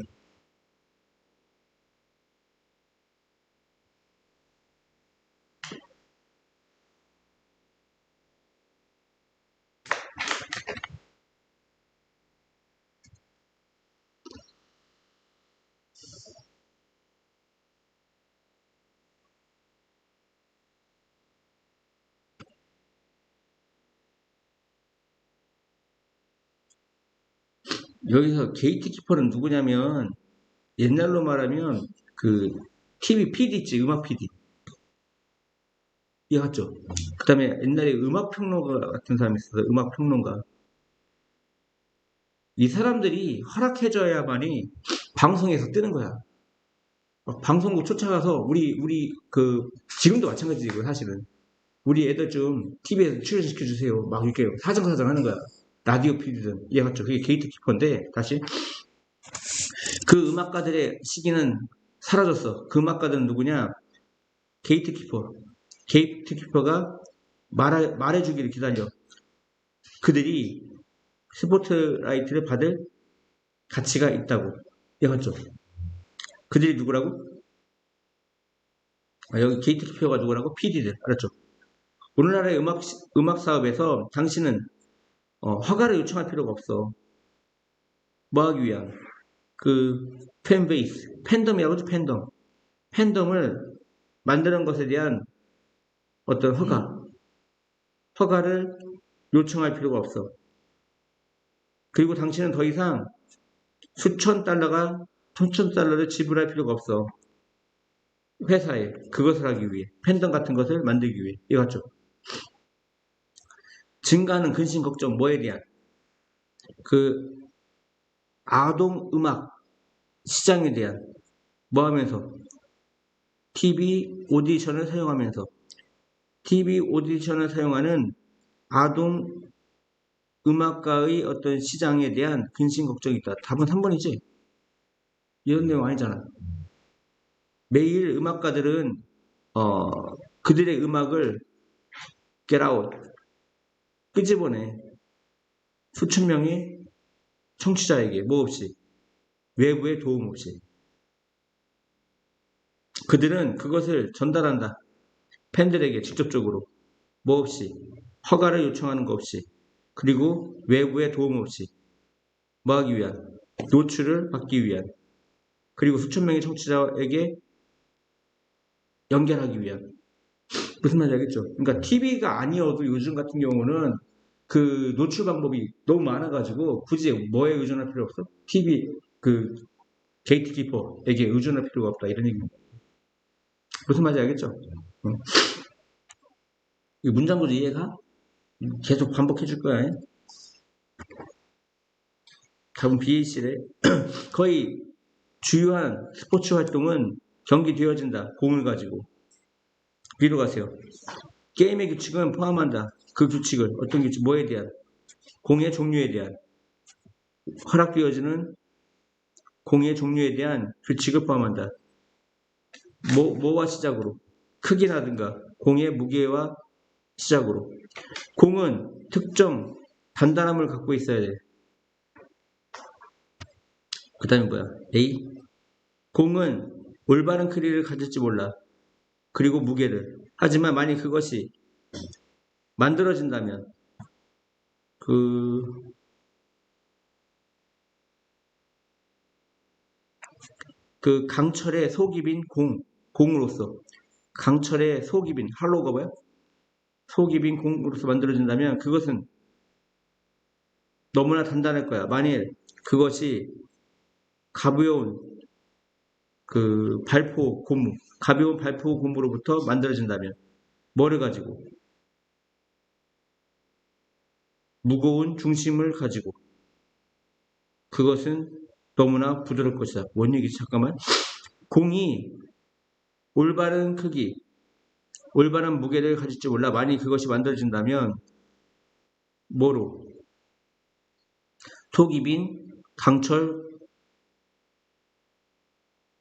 여기서 게이트키퍼는 누구냐면 옛날로 말하면 그 TV PD 있지. 음악 PD. 이해갔죠? 그 다음에 옛날에 음악평론가 같은 사람이 있었어요. 음악평론가. 이 사람들이 허락해줘야만이 방송에서 뜨는 거야. 방송국 쫓아가서 지금도 마찬가지고 사실은 우리 애들 좀 TV에서 출연시켜 주세요. 막 이렇게 사정사정 하는 거야. 라디오 PD든 이해갔죠? 그게 게이트키퍼인데 다시 그 음악가들의 시기는 사라졌어. 그 음악가들은 누구냐? 게이트키퍼. 게이트키퍼가 말해주기를 기다려. 그들이 스포트라이트를 받을 가치가 있다고. 이해갔죠? 그들이 누구라고? 여기 게이트키퍼가 누구라고? PD들. 알았죠? 오늘날의 음악 사업에서 당신은 허가를 요청할 필요가 없어. 뭐 하기 위한? 팬베이스. 팬덤이라고 하죠, 팬덤. 팬덤을 만드는 것에 대한 어떤 허가를 요청할 필요가 없어. 그리고 당신은 더 이상 수천 달러를 지불할 필요가 없어. 회사에 그것을 하기 위해 팬덤 같은 것을 만들기 위해 이거죠. 증가하는 근심 걱정 뭐에 대한 아동 음악 시장에 대한 뭐 하면서 TV 오디션을 사용하는 아동 음악가의 어떤 시장에 대한 근심 걱정이 있다. 답은 3번이지. 이런 내용 아니잖아. 매일 음악가들은 그들의 음악을 get out 끄집어내 수천 명의 청취자에게 뭐 없이 외부의 도움 없이 그들은 그것을 전달한다. 팬들에게 직접적으로 뭐 없이 허가를 요청하는 것 없이 그리고 외부의 도움 없이 뭐 하기 위한 노출을 받기 위한 그리고 수천 명의 청취자에게 연결하기 위한 무슨 말인지 알겠죠? 그러니까 TV가 아니어도 요즘 같은 경우는 그 노출 방법이 너무 많아가지고 굳이 뭐에 의존할 필요 없어? TV 게이트키퍼에게 의존할 필요가 없다 이런 얘기입니다. 무슨 말인지 알겠죠? 이 문장구조 이해가? 계속 반복해 줄 거야. 답은 BAC래. 거의 주요한 스포츠 활동은 경기 되어진다. 공을 가지고. B로 가세요. 게임의 규칙은 포함한다. 그 규칙을 어떤 규칙? 뭐에 대한? 공의 종류에 대한 허락되어지는 공의 종류에 대한 규칙을 포함한다. 뭐와 시작으로? 크기라든가 공의 무게와 시작으로. 공은 특정 단단함을 갖고 있어야 돼. 그 다음에 뭐야? A. 공은 올바른 크기를 가질지 몰라. 그리고 무게를. 하지만 만약 그것이 만들어진다면 그 강철의 속이 빈 공으로서 강철의 속이 빈 할로우가 뭐야? 속이 빈 공으로서 만들어진다면 그것은 너무나 단단할 거야. 만일 그것이 가벼운 가벼운 발포 고무로부터 만들어진다면 뭐를 가지고? 무거운 중심을 가지고 그것은 너무나 부드러울 것이다. 뭔 얘기지? 잠깐만. 공이 올바른 크기, 올바른 무게를 가질지 몰라. 만일 그것이 만들어진다면 뭐로? 속이 빈 강철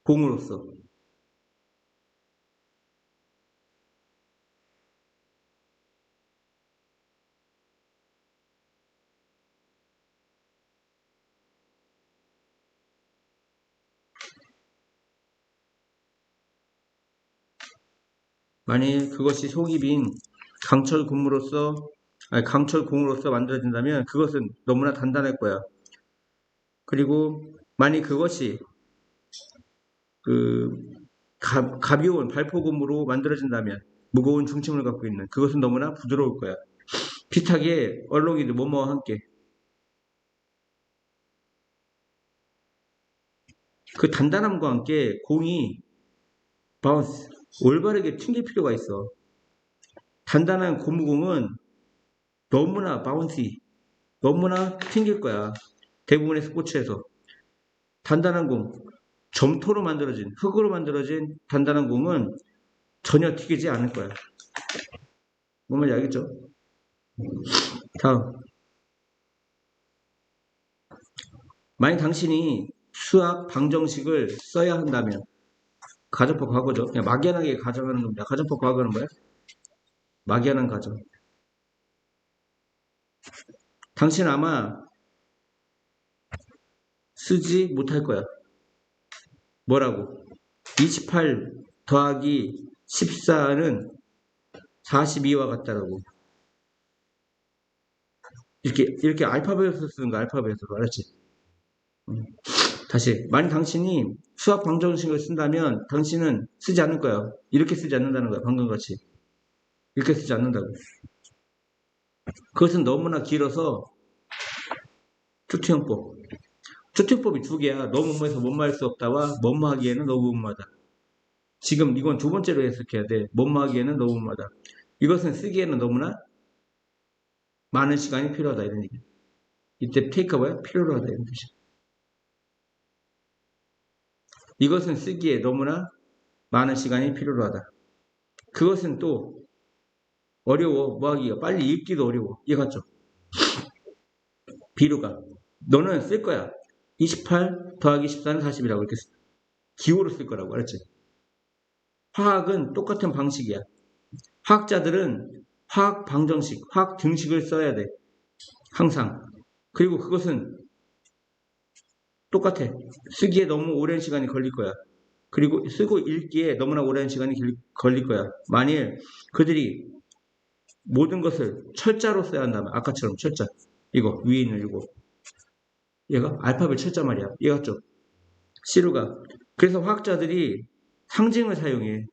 공으로서 만일 그것이 속이 빈 강철 공으로서 만들어진다면 그것은 너무나 단단할 거야. 그리고 만일 그것이 가벼운 발포금으로 만들어진다면 무거운 중심을 갖고 있는 그것은 너무나 부드러울 거야. 비슷하게 얼룩이도 뭐뭐와 함께 그 단단함과 함께 공이 바운스 올바르게 튕길 필요가 있어. 단단한 고무공은 너무나 바운시 너무나 튕길 거야. 대부분의 스포츠에서 단단한 공 점토로 만들어진, 흙으로 만들어진 단단한 공은 전혀 튀기지 않을 거야. 뭔 말인지 알겠죠? 다음. 만약 당신이 수학 방정식을 써야 한다면, 가정법 과거죠. 그냥 막연하게 가정하는 겁니다. 가정법 과거는 뭐야? 막연한 가정. 당신은 아마 쓰지 못할 거야. 뭐라고? 28 더하기 14는 42와 같다라고. 이렇게 알파벳으로 쓰는 거, 알파벳으로. 알았지? 다시. 만약 당신이 수학 방정식을 쓴다면 당신은 쓰지 않을 거야. 이렇게 쓰지 않는다는 거야. 방금 같이. 이렇게 쓰지 않는다고. 그것은 너무나 길어서 투투형법. 투투형법이 두 개야. 너무 뭐해서 뭐뭐할 수 없다와 뭐뭐하기에는 너무 무모하다. 지금 이건 두 번째로 해석해야 돼. 뭐뭐하기에는 너무 무모하다. 이것은 쓰기에는 너무나 많은 시간이 필요하다 이런 얘기. 이때 테이크가 뭐야? 필요로 하다 이런 뜻이야. 이것은 쓰기에 너무나 많은 시간이 필요로 하다. 그것은 또 어려워. 뭐하기가 빨리 읽기도 어려워. 이해갔죠? 비루가 너는 쓸 거야. 28 더하기 14는 40이라고 이렇게 기호로 쓸 거라고. 알았지? 화학은 똑같은 방식이야. 화학자들은 화학 방정식, 화학 등식을 써야 돼. 항상. 그리고 그것은 똑같아. 쓰기에 너무 오랜 시간이 걸릴 거야. 그리고 쓰고 읽기에 너무나 오랜 시간이 걸릴 거야. 만일 그들이 모든 것을 철자로 써야 한다면, 아까처럼 철자. 이거, 위에 있는 이거. 얘가 알파벳 철자 말이야. 이해갔죠? 시루가. 그래서 화학자들이 상징을 사용해.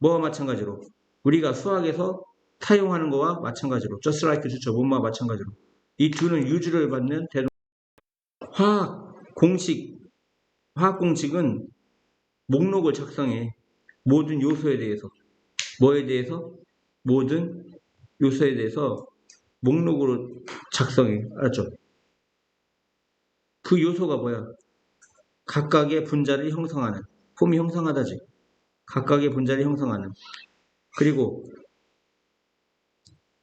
뭐와 마찬가지로. 우리가 수학에서 사용하는 거와 마찬가지로. just like 좋죠. 뭐와 마찬가지로. 이 두는 유주를 받는 대동. 화학 공식은 목록을 작성해. 모든 요소에 대해서. 뭐에 대해서? 모든 요소에 대해서 목록으로 작성해. 알았죠? 그 요소가 뭐야? 각각의 분자를 형성하는. 폼이 형성하다지. 각각의 분자를 형성하는. 그리고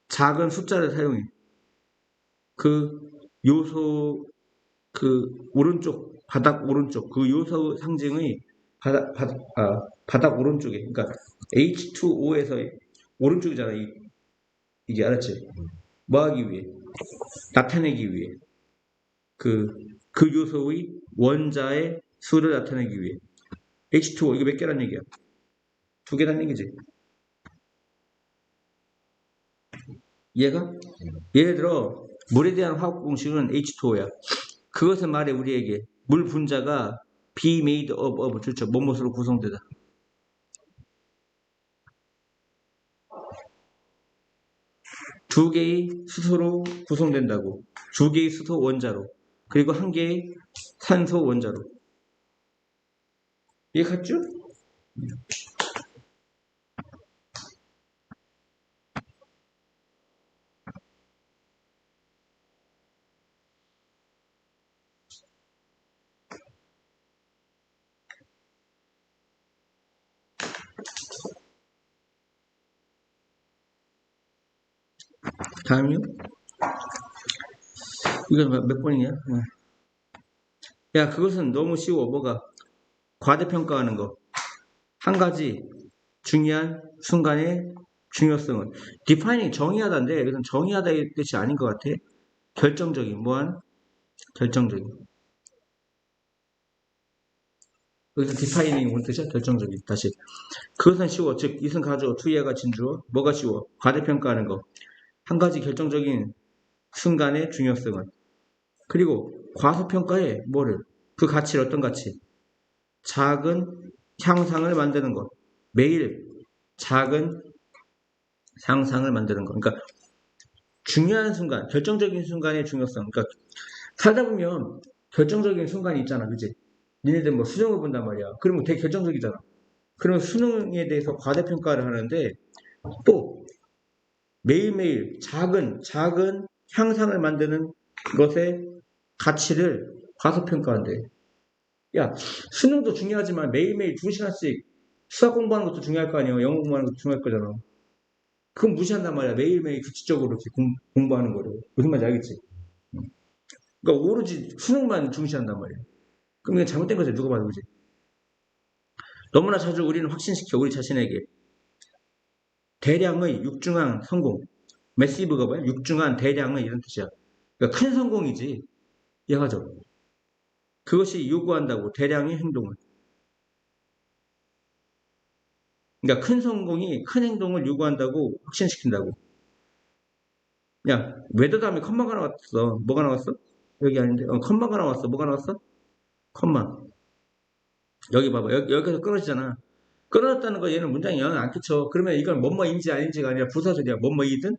작은 숫자를 사용해. 그 요소, 오른쪽, 바닥 오른쪽, 그 요소 상징의 바닥 오른쪽에, 그러니까 H2O에서 오른쪽이잖아. 이게 알았지? 뭐 하기 위해? 나타내기 위해. 그 요소의 원자의 수를 나타내기 위해. H2O, 이거 몇 개란 얘기야? 두 개란 얘기지. 얘가? 예를 들어, 물에 대한 화학 공식은 H2O야. 그것은 말해 우리에게 물 분자가 be made of, 좋죠. 뭐뭇으로 구성되다. 두 개의 수소로 구성된다고. 두 개의 수소 원자로. 그리고 한 개의 산소 원자로. 이해갔죠? 다음이요? 이건 몇 번이냐? 야, 그것은 너무 쉬워. 뭐가? 과대평가하는 거. 한 가지 중요한 순간의 중요성은. defining 정의하다인데, 이건 정의하다의 뜻이 아닌 것 같아. 결정적인, 뭐한? 결정적인. 여기서 defining 무슨 뜻이야? 결정적인. 다시. 그것은 쉬워. 즉, 이승 가주어, 투예가 진주어. 뭐가 쉬워? 과대평가하는 거. 한 가지 결정적인 순간의 중요성은. 그리고 과소평가에 뭐를? 그 가치를 어떤 가치? 작은 향상을 만드는 것. 매일 작은 상상을 만드는 것. 그러니까 중요한 순간, 결정적인 순간의 중요성. 그러니까 살다 보면 결정적인 순간이 있잖아. 그치? 니네들 뭐 수능을 본단 말이야. 그러면 되게 결정적이잖아. 그러면 수능에 대해서 과대평가를 하는데 또 매일매일 작은 향상을 만드는 것의 가치를 과소평가한대. 야, 수능도 중요하지만 매일매일 2시간씩 수학 공부하는 것도 중요할 거 아니에요. 영어 공부하는 것도 중요할 거잖아. 그건 무시한단 말이야. 매일매일 규칙적으로 이렇게 공부하는 거를. 무슨 말인지 알겠지? 그러니까 오로지 수능만 중시한단 말이야. 그럼 이게 잘못된 거지. 누가 봐도 그지? 너무나 자주 우리는 확신시켜 우리 자신에게 대량의 육중한 성공. 매시브가 뭐야? 육중한 대량의 이런 뜻이야. 그러니까 큰 성공이지. 이해하죠? 그것이 요구한다고 대량의 행동을. 그러니까 큰 성공이 큰 행동을 요구한다고 확신시킨다고. 야, 웨더 다음에 컴마가 나왔어. 뭐가 나왔어? 여기 아닌데. 컴마가 나왔어. 뭐가 나왔어? 컴마. 여기 봐봐. 여기서 끊어지잖아. 끊어졌다는 거 얘는 문장에 영향 안 끼쳐. 그러면 이건 뭐뭐인지 아닌지가 아니라 부사절이야. 뭐뭐이든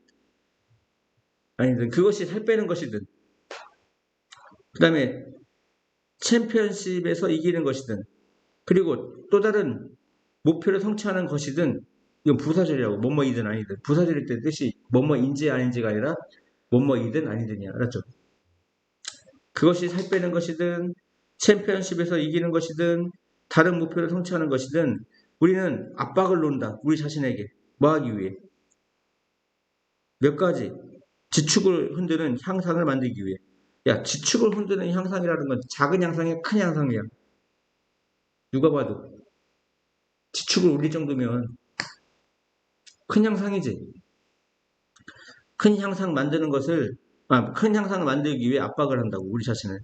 아니든 그것이 살 빼는 것이든 그 다음에 챔피언십에서 이기는 것이든 그리고 또 다른 목표를 성취하는 것이든 이건 부사절이라고. 뭐뭐이든 아니든. 부사절일 때 뜻이 뭐뭐인지 아닌지가 아니라 뭐뭐이든 아니든이야. 알았죠? 그것이 살 빼는 것이든 챔피언십에서 이기는 것이든 다른 목표를 성취하는 것이든 우리는 압박을 놓는다. 우리 자신에게. 뭐 하기 위해? 몇 가지 지축을 흔드는 향상을 만들기 위해. 야, 지축을 흔드는 향상이라는 건 작은 향상이야, 큰 향상이야. 누가 봐도 지축을 올릴 정도면 큰 향상이지. 큰 향상 만드는 것을 큰 향상을 만들기 위해 압박을 한다고 우리 자신을.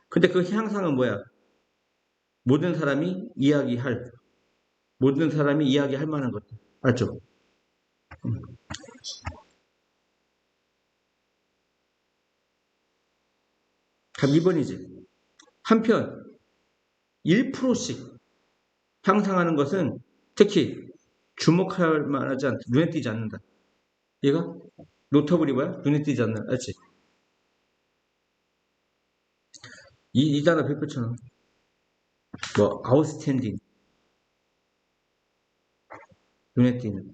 근데 그 향상은 뭐야? 모든 사람이 이야기할 만한 것들. 알죠? 답 2번이지. 한편 1%씩 향상하는 것은 특히 주목할 만하지 않다. 눈에 띄지 않는다. 얘가 노터블이 뭐야? 눈에 띄지 않는. 알지? 이 단어 100%잖아. 뭐 아웃스탠딩. 눈에 띄는.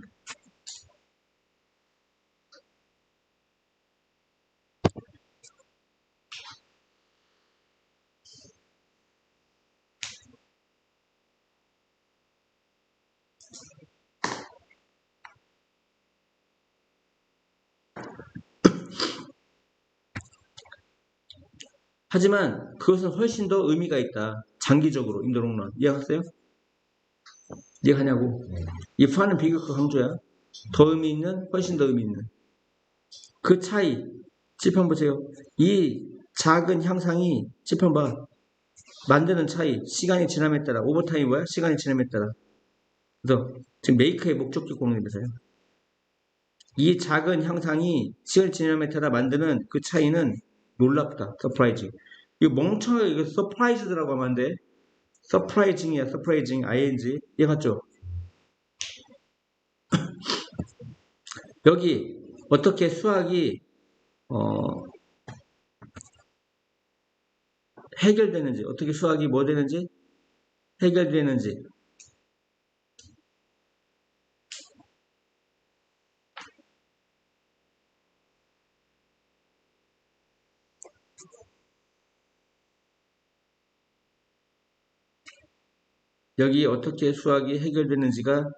하지만 그것은 훨씬 더 의미가 있다. 장기적으로 인더롱런. 이해하세요? 이해하냐고. if하는 비교과 강조야. 더 의미 있는, 훨씬 더 의미 있는. 그 차이. 칠판 보세요. 이 작은 향상이 칠판 봐. 만드는 차이. 시간이 지남에 따라. 오버타임이 뭐야? 시간이 지남에 따라. 그래서 지금 메이크의 목적격 공유에서요. 이 작은 향상이 시간이 지남에 따라 만드는 그 차이는 놀랍다. 서프라이징. 이거 멍청하게 이거 서프라이즈라고 하면 안 돼. 서프라이징이야. 서프라이징. ing. 얘 맞죠? 여기 어떻게 수학이 해결되는지, 어떻게 수학이 뭐 되는지 해결되는지. 여기 어떻게 수학이 해결되는지가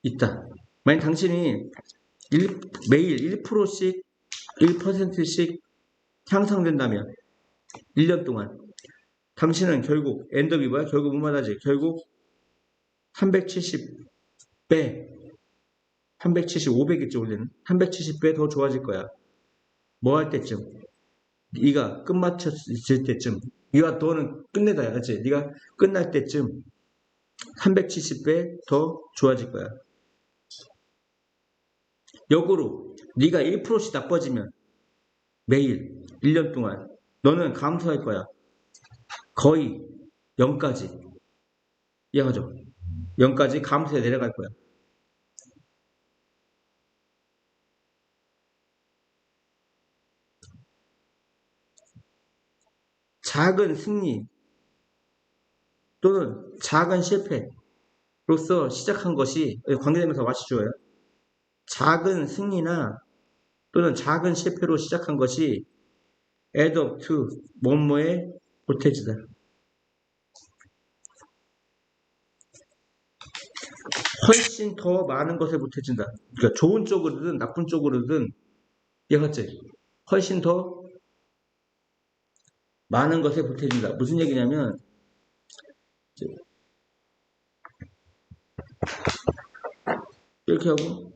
있다. 만약 당신이 매일 1%씩 1%씩 향상된다면 1년 동안 당신은 결국 엔더비 뭐야? 결국 뭐하지? 결국 370배 375배겠지 원래는 370배 더 좋아질 거야. 뭐 할 때쯤? 네가 끝마쳤을 때쯤 네가 너는 끝내다 알지? 네가 끝날 때쯤 370배 더 좋아질 거야. 역으로 네가 1%씩 나빠지면 매일 1년 동안 너는 감소할 거야. 거의 0까지. 이해하죠? 0까지 감소해 내려갈 거야. 작은 승리 또는 작은 실패로서 시작한 것이 관계되면서 마시줘요. 작은 승리나 또는 작은 실패로 시작한 것이 add up to 뭐뭐에 보태지다. 훨씬 더 많은 것에 보태진다. 그러니까 좋은 쪽으로든 나쁜 쪽으로든 이해갔지? 훨씬 더 많은 것에 보태진다. 무슨 얘기냐면 이렇게 하고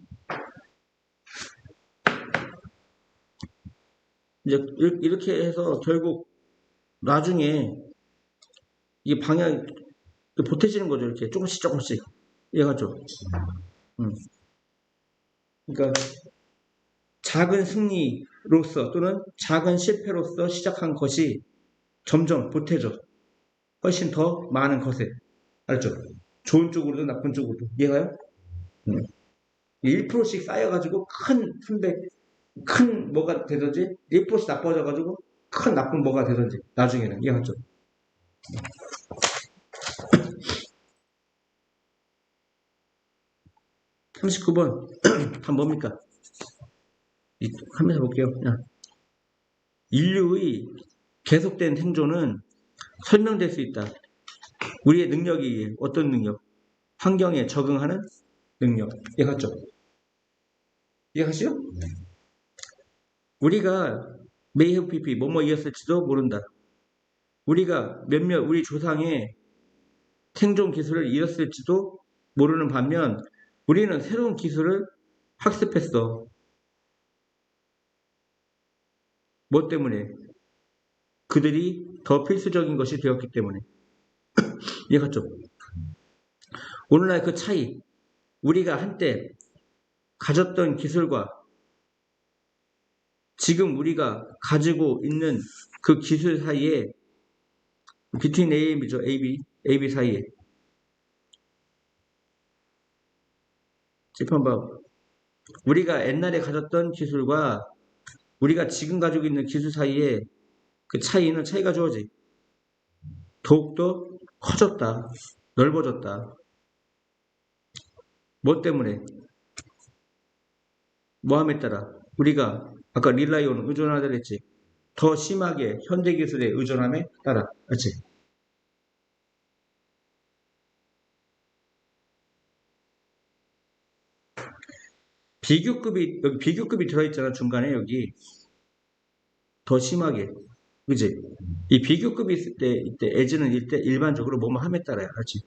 이제 이렇게 해서 결국 나중에 이게 방향 보태지는 거죠. 이렇게 조금씩 조금씩 이해가죠? 그러니까 작은 승리로서 또는 작은 실패로서 시작한 것이 점점 보태져. 훨씬 더 많은 것에. 알죠? 좋은 쪽으로도 나쁜 쪽으로도. 이해가요? 1%씩 쌓여가지고 큰 뭐가 되든지 1%씩 나빠져가지고 큰 나쁜 뭐가 되든지 나중에는. 이해가죠? 39번. 단 뭡니까? 하면서 볼게요. 인류의 계속된 생존은 설명될 수 있다. 우리의 능력이 어떤 능력? 환경에 적응하는 능력. 이해갔죠? 이해가시죠? 우리가 메이헤피피 뭐뭐이었을지도 모른다. 우리가 우리 조상의 생존 기술을 잃었을지도 모르는 반면 우리는 새로운 기술을 학습했어. 뭐 때문에? 그들이 더 필수적인 것이 되었기 때문에. 이해갔죠? 오늘날 그 차이, 우리가 한때 가졌던 기술과 지금 우리가 가지고 있는 그 기술 사이에 between AM이죠. AB 사이에 재판봐. 우리가 옛날에 가졌던 기술과 우리가 지금 가지고 있는 기술 사이에 그 차이가 주어지. 더욱더 커졌다. 넓어졌다. 뭐 때문에? 뭐함에 따라 우리가 아까 릴라이온 의존하다 그랬지. 더 심하게 현대 기술에 의존함에 따라. 그렇지? 여기 비교급이 들어있잖아. 중간에 여기. 더 심하게. 그지? 이 비교급이 있을 때, 이때, as는 일반적으로 뭐뭐 함에 따라요. 그렇지?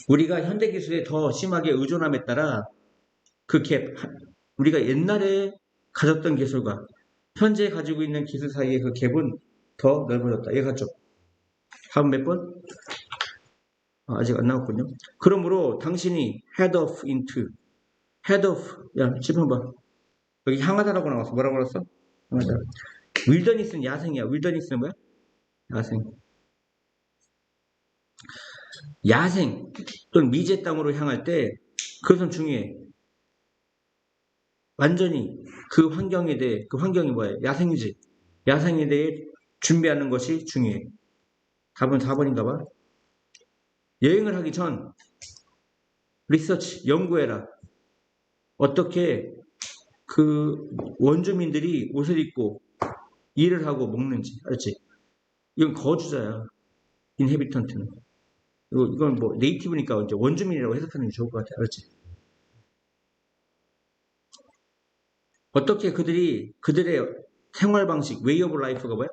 우리가 현대 기술에 더 심하게 의존함에 따라 그 갭, 우리가 옛날에 가졌던 기술과 현재 가지고 있는 기술 사이의 그 갭은 더 넓어졌다. 이해갔죠? 다음 몇 번? 아직 안 나왔군요. 그러므로 당신이 head of, 야, 짚어 봐. 여기 향하다라고 나왔어. 뭐라고 그랬어? 향하다. 윌더니스는 야생이야. 윌더니스는 뭐야? 야생. 야생 또는 미제 땅으로 향할 때 그것은 중요해. 완전히 그 환경에 대해, 그 환경이 뭐야? 야생이지. 야생에 대해 준비하는 것이 중요해. 답은 4번인가 봐. 여행을 하기 전 리서치, 연구해라. 어떻게 그 원주민들이 옷을 입고 일을 하고 먹는지. 알지? 이건 거주자야. 인헤비턴트는. 이건 뭐 네이티브니까 이제 원주민이라고 해석하는 게 좋을 것 같아. 알지? 어떻게 그들의 생활 방식, way of life가 뭐야?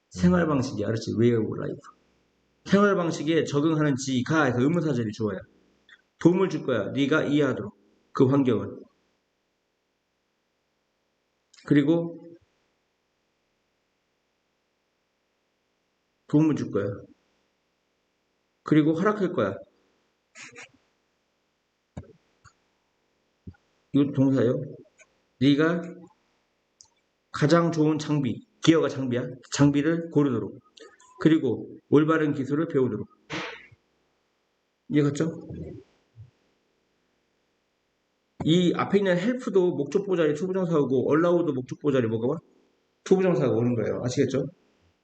생활 방식이 알았지? way of life. 생활 방식에 적응하는 지가 해서 의문사절이 주어야. 도움을 줄 거야. 네가 이해하도록. 그 환경을. 그리고 도움을 줄 거야. 그리고 허락할 거야. 이거 동사요. 네가 가장 좋은 장비, 기어가 장비야. 장비를 고르도록. 그리고 올바른 기술을 배우도록. 이해갔죠? 이 앞에 있는 help도 목적보 자리 투부정사하고 allow도 목적보 자리 뭐가 와? 투부정사가 오는 거예요. 아시겠죠?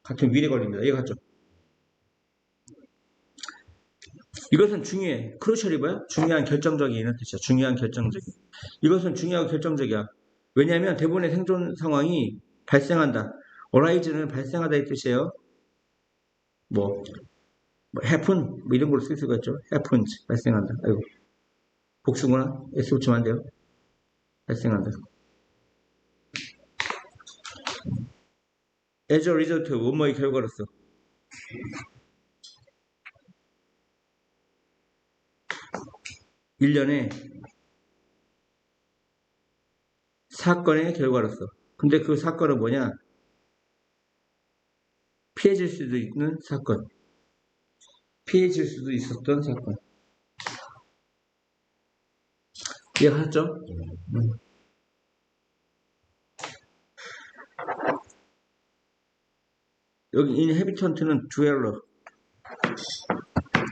같은 위에 걸립니다. 이해갔죠? 이것은 중요해. 크루셜이 뭐야? 중요한 결정적인 이런 뜻이야. 중요한 결정적인. 이것은 중요하고 결정적이야. 왜냐하면 대부분의 생존 상황이 발생한다. 어라이즈는 발생하다의 뜻이에요. 뭐 뭐 happen 뭐 이런 걸로 쓸 수가 있죠. happens 발생한다. 아이고 복수구나. S 붙이면 안 돼요. 발생한다. as a result 뭐뭐의 결과로서 1년에 사건의 결과로서. 근데 그 사건은 뭐냐? 피해질 수도 있는 사건. 피해질 수도 있었던 사건. 이해하셨죠? 여기 inhabitant는 dweller.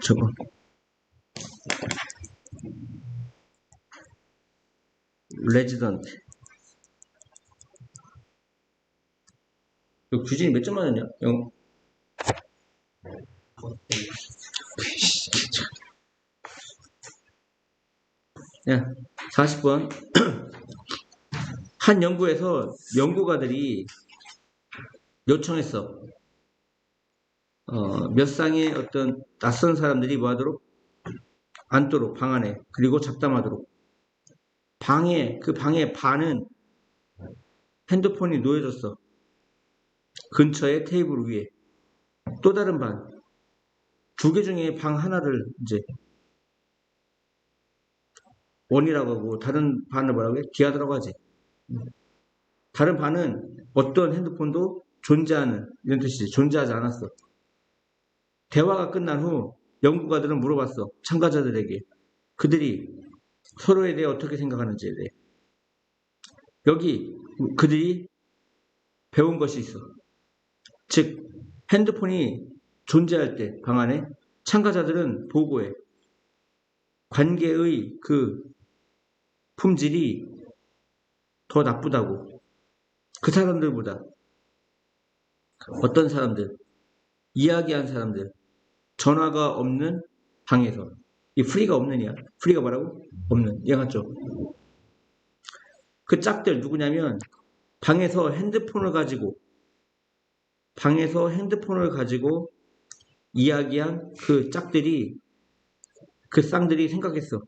저거. resident. 규진이 몇 점 맞았냐? 영어. 야, 40번. 한 연구에서 연구가들이 요청했어. 몇 쌍의 어떤 낯선 사람들이 뭐 하도록? 앉도록, 방 안에. 그리고 잡담하도록. 그 방의 반은 핸드폰이 놓여졌어. 근처에 테이블 위에. 또 다른 반. 두 개 중에 방 하나를 이제 원이라고 하고 다른 반을 뭐라고 해? 기하더라고 하지. 다른 반은 어떤 핸드폰도 존재하는 이런 뜻이지. 존재하지 않았어. 대화가 끝난 후 연구가들은 물어봤어. 참가자들에게. 그들이 서로에 대해 어떻게 생각하는지에 대해. 여기 그들이 배운 것이 있어. 즉 핸드폰이 존재할 때 방 안에 참가자들은 보고해. 관계의 그 품질이 더 나쁘다고. 그 사람들보다 어떤 사람들, 이야기한 사람들, 전화가 없는 방에서. 이 프리가 없느냐? 프리가 뭐라고? 없는. 이해갔죠? 그 짝들 누구냐면 방에서 핸드폰을 가지고 이야기한 그 짝들이 그 쌍들이 생각했어.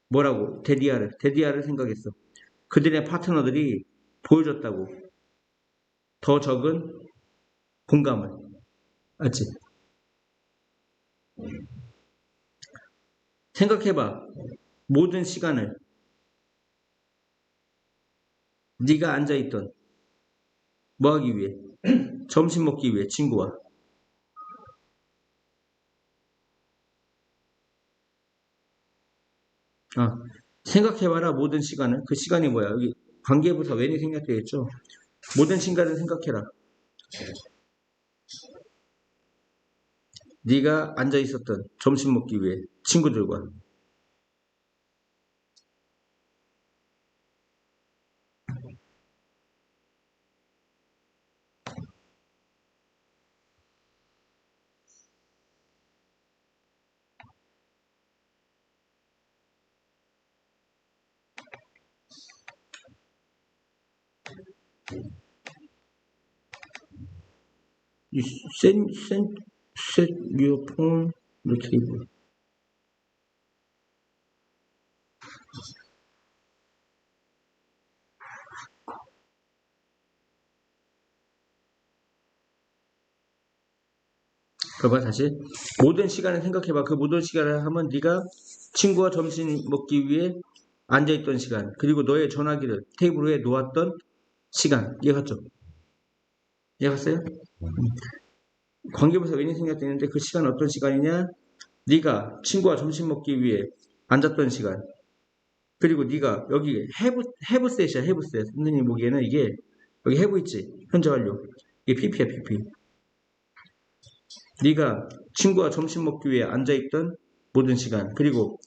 뭐라고? 데디아를 생각했어. 그들의 파트너들이 보여줬다고. 더 적은 공감을. 알지? 생각해봐. 모든 시간을 네가 앉아있던 뭐 하기 위해? 점심 먹기 위해 친구와. 생각해봐라 모든 시간을. 그 시간이 뭐야? 여기 관계부사 웬이 생략되겠죠? 모든 시간을 생각해라. 네가 앉아있었던 점심 먹기 위해 친구들과. Set your phone on the table. 봐봐 다시. 모든 시간을 생각해봐. 그 모든 시간을 하면 네가 친구와 점심 먹기 위해 앉아있던 시간, 그리고 너의 전화기를 테이블 위에 놓았던 시간. 이해갔죠? 이해갔어요? 관계부사 웬이 생략되는데 그 시간은 어떤 시간이냐? 네가 친구와 점심 먹기 위해 앉았던 시간. 그리고 네가 여기 해브셋이야. 해브셋. 선생님 보기에는 이게 여기 해브 있지? 현재 완료. 이게 pp야 pp. 네가 친구와 점심 먹기 위해 앉아있던 모든 시간. 그리고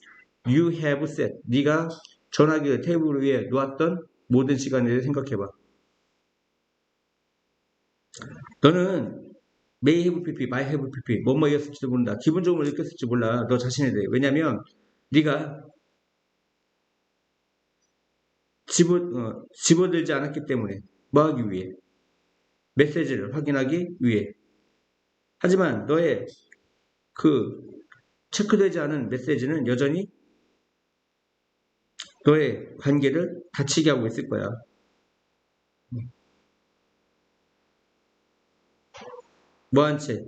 you have set. 네가 전화기를 테이블 위에 놓았던 모든 시간에 대해 생각해봐. 너는 may have pp, might have pp 뭐뭐였을지도 모른다. 기분적으로 느꼈을지 몰라. 너 자신에 대해. 왜냐면 네가 집어들지 않았기 때문에. 뭐 하기 위해? 메시지를 확인하기 위해. 하지만 너의 그 체크되지 않은 메시지는 여전히 너의 관계를 다치게 하고 있을 거야. 뭐한 채?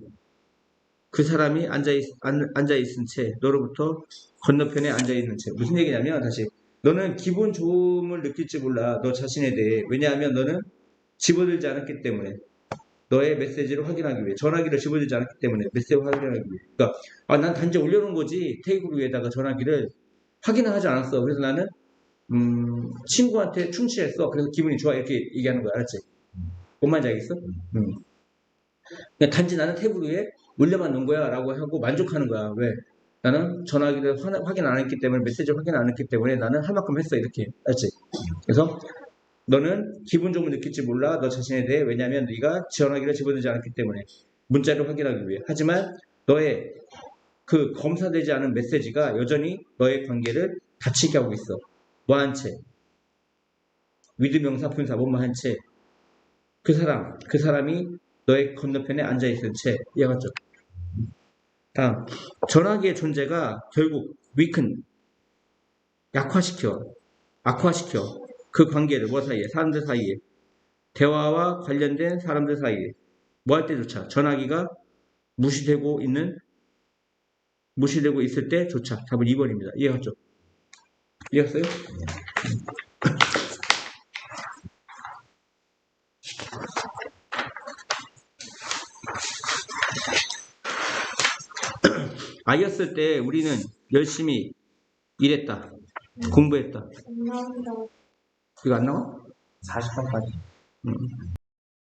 그 사람이 앉아있은 채, 너로부터 건너편에 앉아있는 채. 무슨 얘기냐면, 다시. 너는 기분 좋음을 느낄지 몰라, 너 자신에 대해. 왜냐하면 너는 집어들지 않았기 때문에. 너의 메시지를 확인하기 위해. 전화기를 집어들지 않았기 때문에. 메시지를 확인하기 위해. 그러니까, 난 단지 올려놓은 거지. 테이블 위에다가 전화기를 확인을 하지 않았어. 그래서 나는, 친구한테 충실했어. 그래서 기분이 좋아. 이렇게 얘기하는 거야. 알았지? 뭔 말인지 알겠어? 그냥 단지 나는 테이블 위에 올려만 놓은 거야 라고 하고 만족하는 거야. 왜? 나는 전화기를 확인 안 했기 때문에, 메시지를 확인 안 했기 때문에 나는 할 만큼 했어. 이렇게. 알지? 그래서 너는 기분 좋음을 느낄지 몰라. 너 자신에 대해. 왜냐하면 네가 전화기를 집어들지 않았기 때문에. 문자를 확인하기 위해. 하지만 너의 그 검사되지 않은 메시지가 여전히 너의 관계를 다치게 하고 있어. 뭐한 채? 위드 명사 분사 뭐뭐 한 채. 그 사람이 너의 건너편에 앉아있은 채. 이해갔죠? 다음, 전화기의 존재가 결국 악화시켜 그 관계를 뭐 사이에, 사람들 사이에, 대화와 관련된 사람들 사이에 뭐 할 때조차 전화기가 무시되고 있을 때조차. 답은 2번입니다. 이해갔죠? 이해갔어요? 아이였을 때 우리는 열심히 일했다. 공부했다. 이거 안 나와? 40번까지.